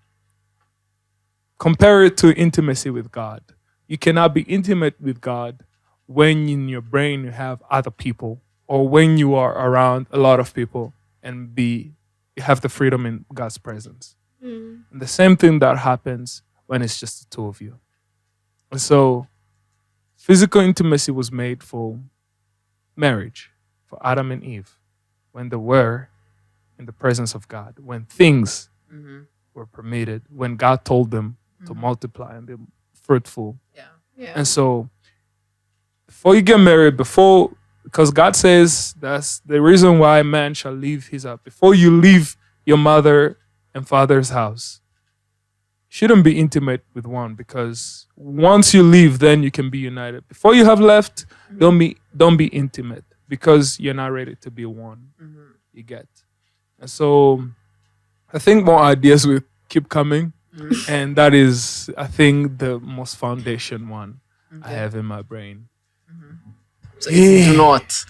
compare it to intimacy with God. You cannot be intimate with God when in your brain you have other people or when you are around a lot of people and have the freedom in God's presence. And the same thing that happens when it's just the two of you. And so physical intimacy was made for marriage, for Adam and Eve, when they were in the presence of God, when things were permitted, when God told them to multiply and be fruitful. Yeah. And so before you get married, because God says that's the reason why man shall leave his house. Before you leave your mother and father's house, shouldn't be intimate with one, because once you leave, then you can be united. Before you have left, don't be intimate, because you're not ready to be one. You get. And so I think more ideas will keep coming. And that is, I think, the most foundation one I have in my brain. So it's do not.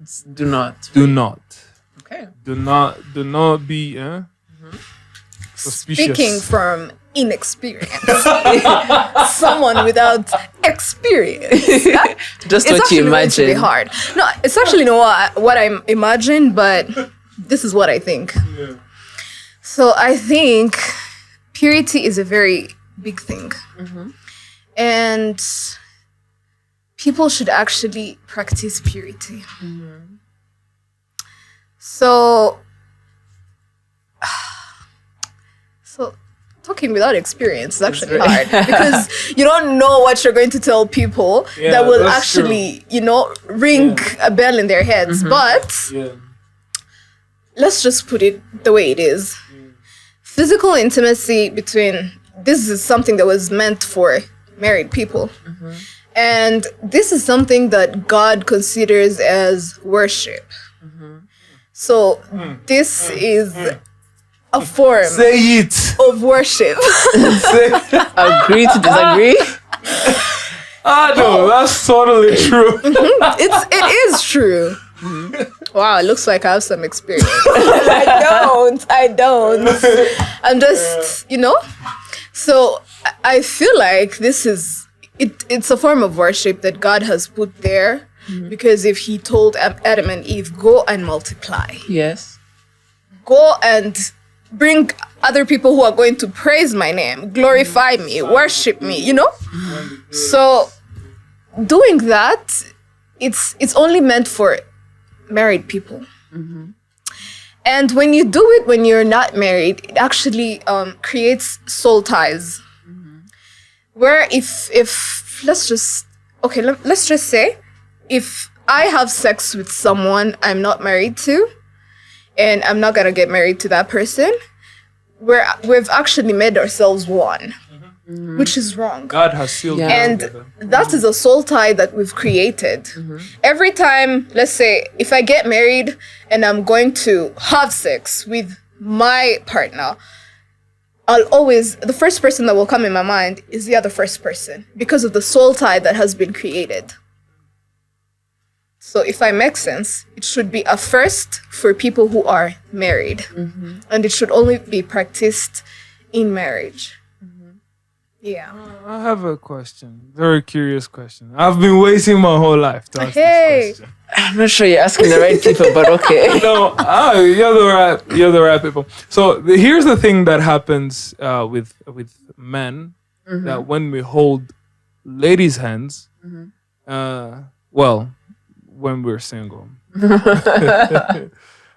It's do not. Do not. Okay. Do not be suspicious. Speaking from inexperience, someone without experience. Just It's what actually you going to be imagine. hard. No, it's actually not what I imagine, but this is what I think. Yeah. So I think purity is a very big thing. And people should actually practice purity. So talking without experience is actually hard, because you don't know what you're going to tell people that will that's actually, ring a bell in their heads. But let's just put it the way it is. Physical intimacy this is something that was meant for married people. And this is something that God considers as worship. So this is a form Say it. of worship. Agree to disagree? No, that's totally true. It is true. Wow, it looks like I have some experience. I don't. I'm just, So I feel like this is, it's a form of worship that God has put there. Because if he told Adam and Eve, go and multiply. Yes. Go and bring other people who are going to praise my name, glorify me, worship me, So doing that, it's only meant for married people. And when you do it when you're not married, it actually creates soul ties. Where if let's just say, if I have sex with someone I'm not married to, and I'm not gonna get married to that person, we've actually made ourselves one, which is wrong. God has sealed Yeah. it And together. that is a soul tie that we've created. Every time, let's say, if I get married and I'm going to have sex with my partner, the first person that will come in my mind is the other first person, because of the soul tie that has been created. So if I make sense, it should be a first for people who are married. And it should only be practiced in marriage. Yeah. I have a question. Very curious question. I've been waiting my whole life to ask Hey. this question. I'm not sure you're asking the right people, but okay. No, you're the right people. So here's the thing that happens with men, that when we hold ladies' hands, when we're single,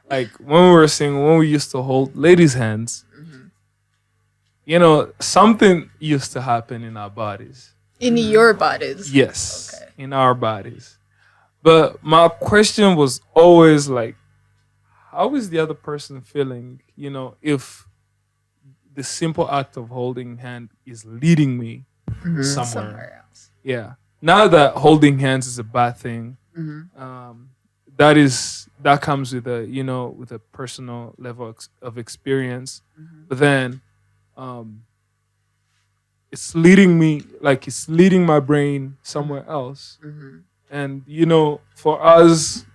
like when we were single, when we used to hold ladies' hands, something used to happen in our bodies. In your bodies. Yes, Okay. in our bodies. But my question was always like, how is the other person feeling? If the simple act of holding hand is leading me somewhere. Else. Yeah. Not that holding hands is a bad thing. That comes with a personal level of experience. But then it's leading my brain somewhere else. And for us,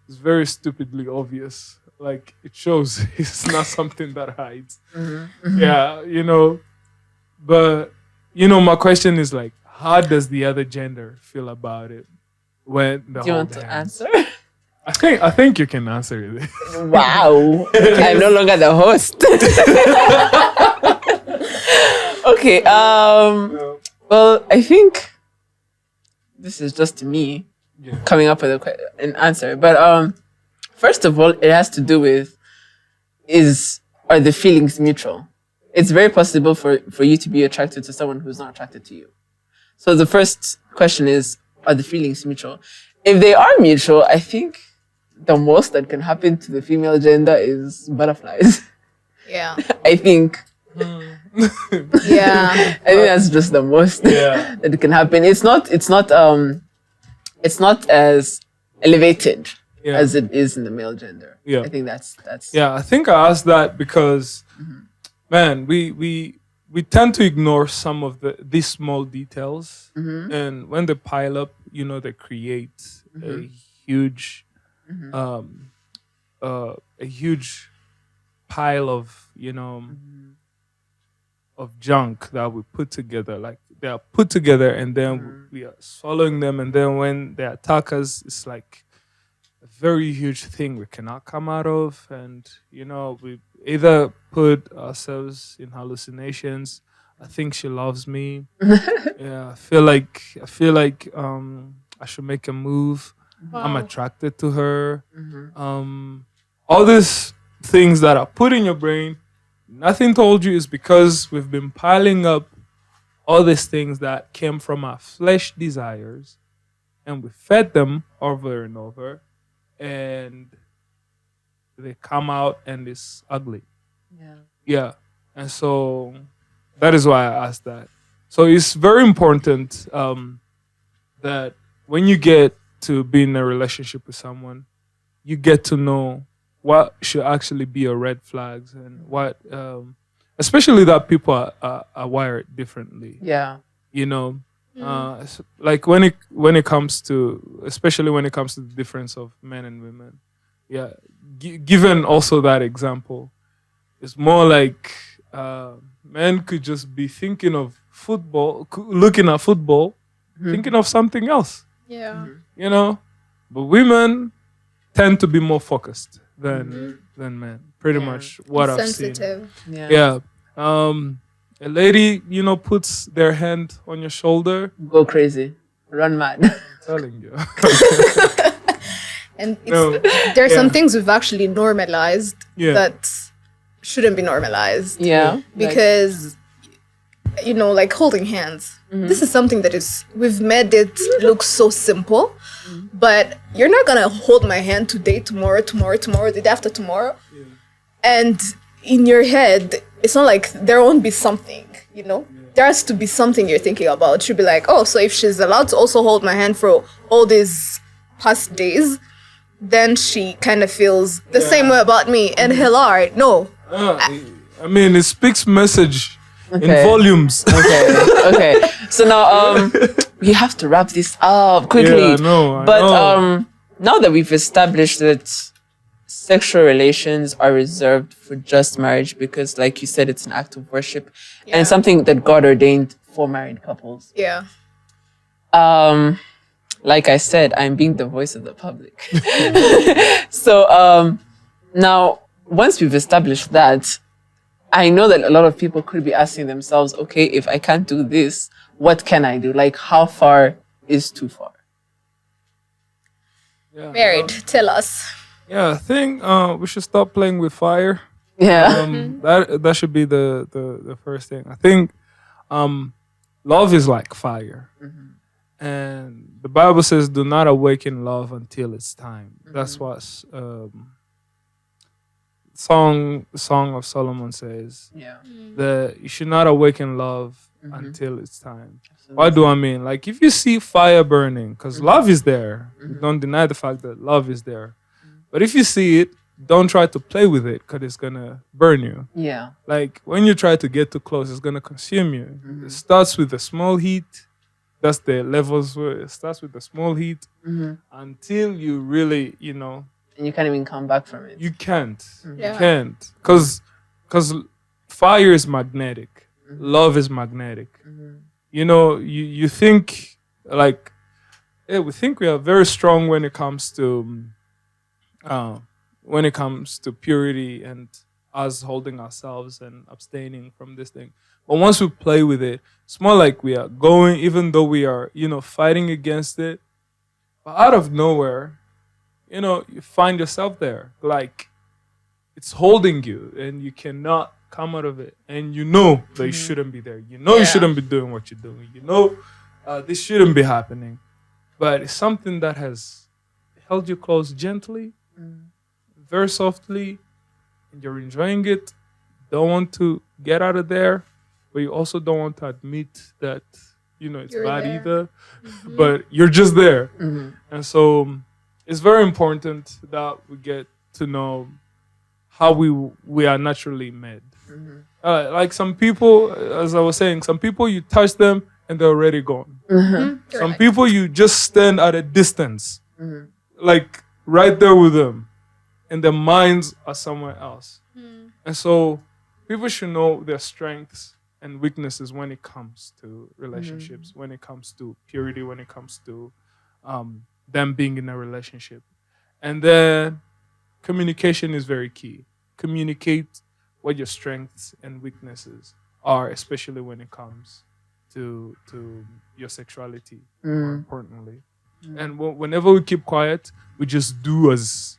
it's very stupidly obvious. Like, it shows it's not something that hides. Yeah, but my question is like, how does the other gender feel about it when the Do you whole want to hands? answer? I think you can answer it. Wow. I'm no longer the host. Okay. Well, I think this is just me coming up with an answer. But first of all, it has to do with are the feelings mutual? It's very possible for you to be attracted to someone who's not attracted to you. So the first question is, are the feelings mutual? If they are mutual, I think the most that can happen to the female gender is butterflies. Yeah. I think. Yeah. I think that's just the most that can happen. It's not as elevated as it is in the male gender. Yeah. I think that's Yeah, I think I asked that because man, we tend to ignore some of these small details, and when they pile up, they create a huge a huge pile of of junk that we put together. Like they are put together, and then we are swallowing them, and then when they attack us, it's like a very huge thing we cannot come out of, and we either put ourselves in hallucinations. I think she loves me. Yeah, I feel like I should make a move. Wow. I'm attracted to her. All these things that are put in your brain, nothing told you, is because we've been piling up all these things that came from our flesh desires, and we fed them over and over, and they come out and it's ugly. Yeah. And so that is why I asked that. So it's very important that when you get to be in a relationship with someone, you get to know what should actually be your red flags, and what, especially that people are wired differently. Yeah. Like when it comes to, especially when it comes to the difference of men and women. Yeah. Given also that example, it's more like men could just be thinking of football, looking at football, thinking of something else. Yeah. But women tend to be more focused than men. Pretty much what I've seen. Sensitive. Yeah. A lady, puts their hand on your shoulder. Go crazy. Run mad. I'm telling you. And there are some things we've actually normalized that shouldn't be normalized. Yeah. Because, like holding hands. This is something that we've made it look so simple, but you're not going to hold my hand today, tomorrow, the day after tomorrow. Yeah. And in your head, it's not like there won't be something, There has to be something you're thinking about. You'll be like, oh, so if she's allowed to also hold my hand for all these past days, then she kind of feels the same way about me. And Hilar, no. I mean, it speaks message in volumes. Okay. So now we have to wrap this up quickly. Yeah, I know. Now that we've established that sexual relations are reserved for just marriage, because like you said, it's an act of worship and something that God ordained for married couples. Yeah. Like I said, I'm being the voice of the public. So now, once we've established that, I know that a lot of people could be asking themselves, okay, if I can't do this, what can I do? Like, how far is too far? Yeah. Married, tell us. Yeah, I think we should stop playing with fire. Yeah. That should be the first thing. I think love is like fire. And the Bible says, do not awaken love until it's time. That's what Song of Solomon says. Yeah. That you should not awaken love until it's time. What do I mean? Like if you see fire burning, because love is there. Don't deny the fact that love is there. But if you see it, don't try to play with it, because it's going to burn you. Yeah. Like when you try to get too close, it's going to consume you. It starts with a small heat. That's the levels where it starts with the small heat until you really, And you can't even come back from it. You can't. Yeah. You can't. Because fire is magnetic. Love is magnetic. You think like, we think we are very strong when it comes to when it comes to purity and us holding ourselves and abstaining from this thing. But once we play with it, it's more like we are going, even though we are, fighting against it. But out of nowhere, you find yourself there. Like, it's holding you and you cannot come out of it. And you know that you shouldn't be there. You know you shouldn't be doing what you're doing. You know this shouldn't be happening. But it's something that has held you close gently, very softly, and you're enjoying it. Don't want to get out of there, but you also don't want to admit that, it's You're bad there. either. But you're just there. And so it's very important that we get to know how we are naturally made. Like some people, as I was saying, some people you touch them and they're already gone. Some people you just stand at a distance, like right there with them, and their minds are somewhere else. And so people should know their strengths and weaknesses when it comes to relationships, when it comes to purity, when it comes to them being in a relationship. And then communication is very key. Communicate what your strengths and weaknesses are, especially when it comes to your sexuality, more importantly. And whenever we keep quiet, we just do as,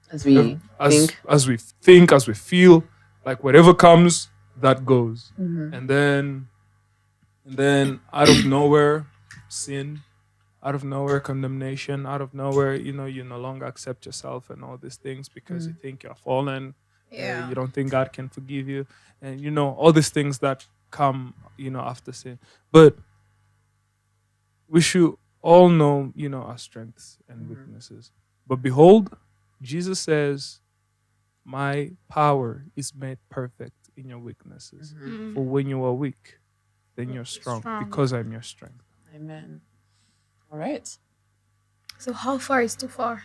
As we think. As we think, as we feel, like whatever comes, that goes. And then out of nowhere, sin, out of nowhere, condemnation, out of nowhere, you no longer accept yourself and all these things because you think you're fallen. You don't think God can forgive you. And, all these things that come, after sin. But we should all know, our strengths and weaknesses. But behold, Jesus says, my power is made perfect in your weaknesses. For when you are weak, then you're strong. Because I'm your strength. Amen. All right. So how far is too far?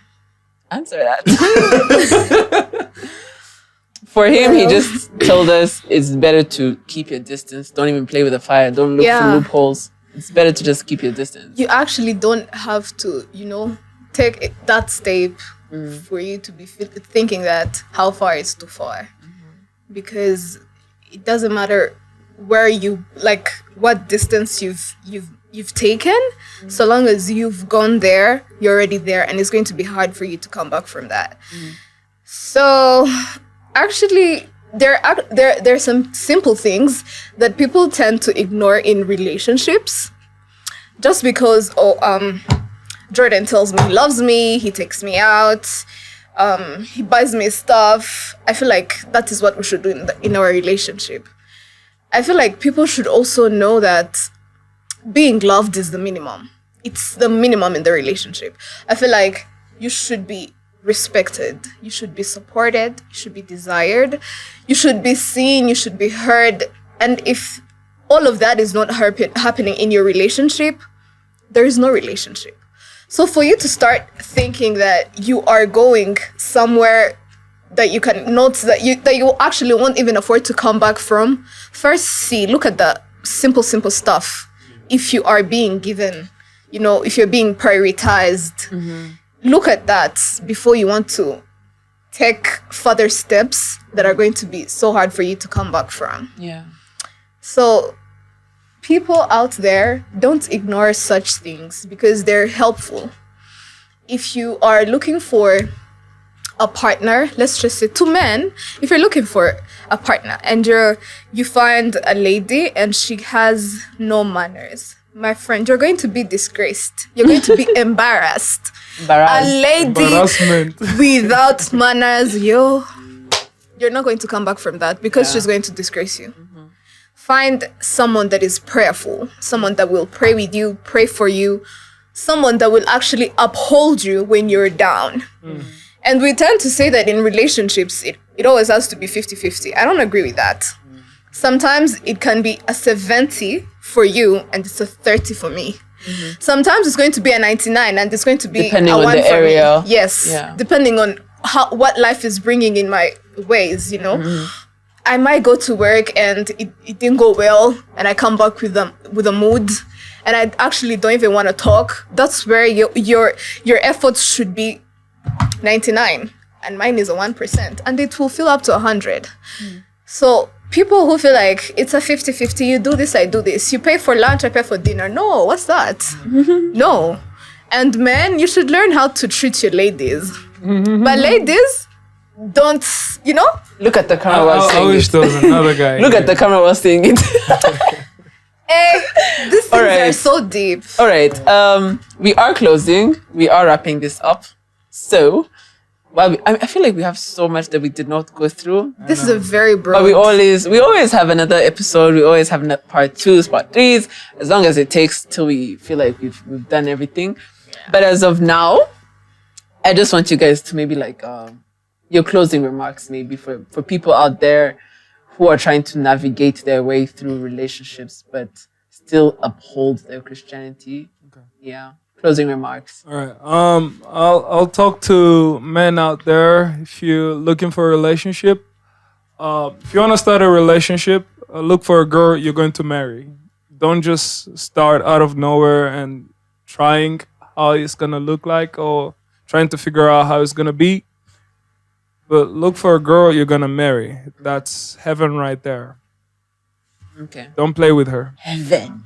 Answer that. For him, he just told us it's better to keep your distance. Don't even play with the fire. Don't look for loopholes. It's better to just keep your distance. You actually don't have to, take that step for you to be thinking that how far is too far. Because it doesn't matter where you, like, what distance you've taken, so long as you've gone there, you're already there, and it's going to be hard for you to come back from that. So actually, there are some simple things that people tend to ignore in relationships, just because Jordan tells me he loves me, he takes me out, he buys me stuff. I feel like that is what we should do in our relationship. I feel like people should also know that being loved is the minimum. It's the minimum in the relationship. I feel like you should be respected. You should be supported. You should be desired. You should be seen. You should be heard. And if all of that is not happening in your relationship, there is no relationship. So for you to start thinking that you are going somewhere that you can not, that you actually won't even afford to come back from, first look at the simple stuff. If you are being given, if you're being prioritized, look at that before you want to take further steps that are going to be so hard for you to come back from. Yeah. So people out there, don't ignore such things because they're helpful. If you are looking for a partner, let's just say two men, if you're looking for a partner and you find a lady and she has no manners, my friend, you're going to be disgraced. You're going to be embarrassed. A lady without manners, you're not going to come back from that because she's going to disgrace you. Find someone that is prayerful, someone that will pray with you, pray for you, someone that will actually uphold you when you're down. And we tend to say that in relationships, it always has to be 50-50. I don't agree with that. Sometimes it can be a 70 for you and it's a 30 for me. Sometimes it's going to be a 99 and it's going to be depending a 1 on the for area. me. Yes, depending on what life is bringing in my ways, I might go to work and it didn't go well and I come back with a mood and I actually don't even want to talk. That's where your efforts should be 99 and mine is a 1%, and it will fill up to 100. So people who feel like it's a 50-50, you do this, I do this, you pay for lunch, I pay for dinner. No, what's that? No. And men, you should learn how to treat your ladies. But ladies, don't, Look at the camera while I saying wish it. there was another guy. Look at the camera while saying it. these things Alright. are so deep. All right. We are closing. We are wrapping this up. So, I feel like we have so much that we did not go through. This is a very broad. But we always have another episode. We always have part 2s, part 3s, as long as it takes till we feel like we've done everything. But as of now, I just want you guys to maybe your closing remarks, maybe for people out there who are trying to navigate their way through relationships, but still uphold their Christianity. Okay. Yeah. Closing remarks. All right. I'll talk to men out there. If you're looking for a relationship, if you want to start a relationship, look for a girl you're going to marry. Don't just start out of nowhere and trying how it's gonna look like or trying to figure out how it's gonna be. But look for a girl you're gonna marry. That's heaven right there. Okay. Don't play with her. Heaven.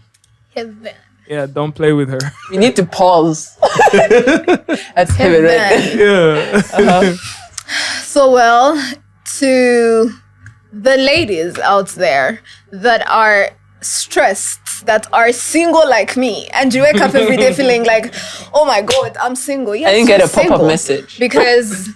Yeah, don't play with her. We need to pause. That's heaven right there. Yeah. So, well, to the ladies out there that are stressed, that are single like me, and you wake up every day feeling like, oh my God, I'm single. Yes, I didn't get you're a pop-up single. message. Because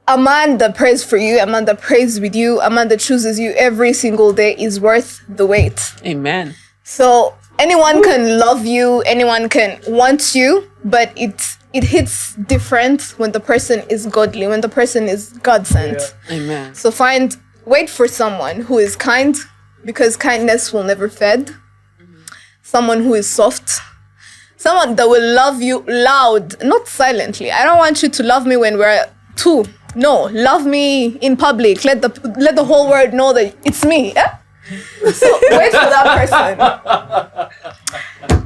a man that prays for you, a man that prays with you, a man that chooses you every single day is worth the wait. Amen. So anyone can love you, anyone can want you, but it hits different when the person is godly, when the person is God sent. Yeah. Amen. So wait for someone who is kind, because kindness will never fade. Someone who is soft. Someone that will love you loud, not silently. I don't want you to love me when we're two. No, love me in public. Let the whole world know that it's me. Yeah? So wait for that person.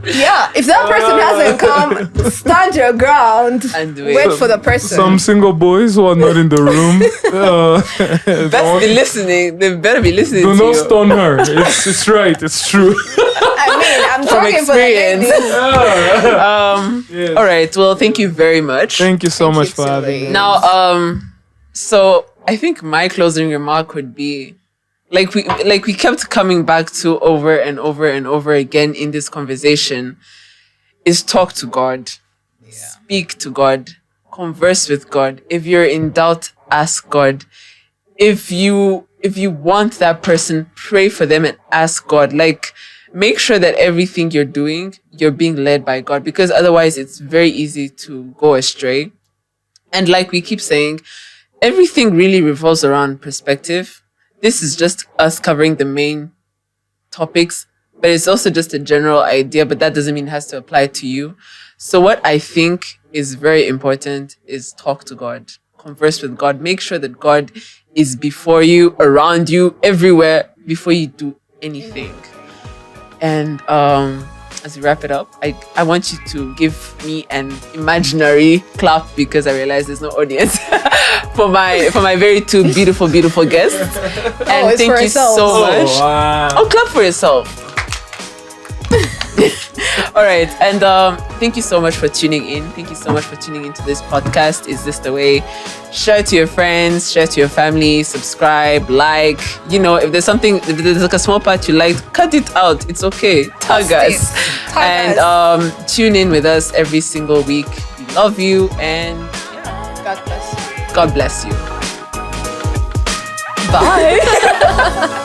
Yeah, if that person hasn't come, stand your ground And wait for the person. Some single boys who are not in the room. Best be listening. They better be listening Do to not you. stone her. It's right. It's true. I mean, I'm From talking for the experience. ladies. Yes. All right. Well, thank you very much. Thank you so Thank much you for too, having me. ladies. Now, so I think my closing remark would be, like we kept coming back to over and over and over again in this conversation, is talk to God, speak to God, converse with God. If you're in doubt, ask God. If you want that person, pray for them and ask God. Like, make sure that everything you're doing, you're being led by God, because otherwise it's very easy to go astray. And like we keep saying, everything really revolves around perspective. This is just us covering the main topics, but it's also just a general idea, but that doesn't mean it has to apply to you. So what I think is very important is talk to God, converse with God, make sure that God is before you, around you, everywhere, before you do anything. And as we wrap it up, I want you to give me an imaginary clap, because I realize there's no audience for my very two beautiful guests. And it's thank for you ourselves. so much. Wow. Oh, clap for yourself. All right. And thank you so much for tuning in. Thank you so much for tuning into this podcast. Is This the Way? Share it to your friends, share it to your family, subscribe, like. If there's like a small part you liked, cut it out. It's okay. Tag us. Tag And tune in with us every single week. We love you, and God bless you. God bless you. Bye.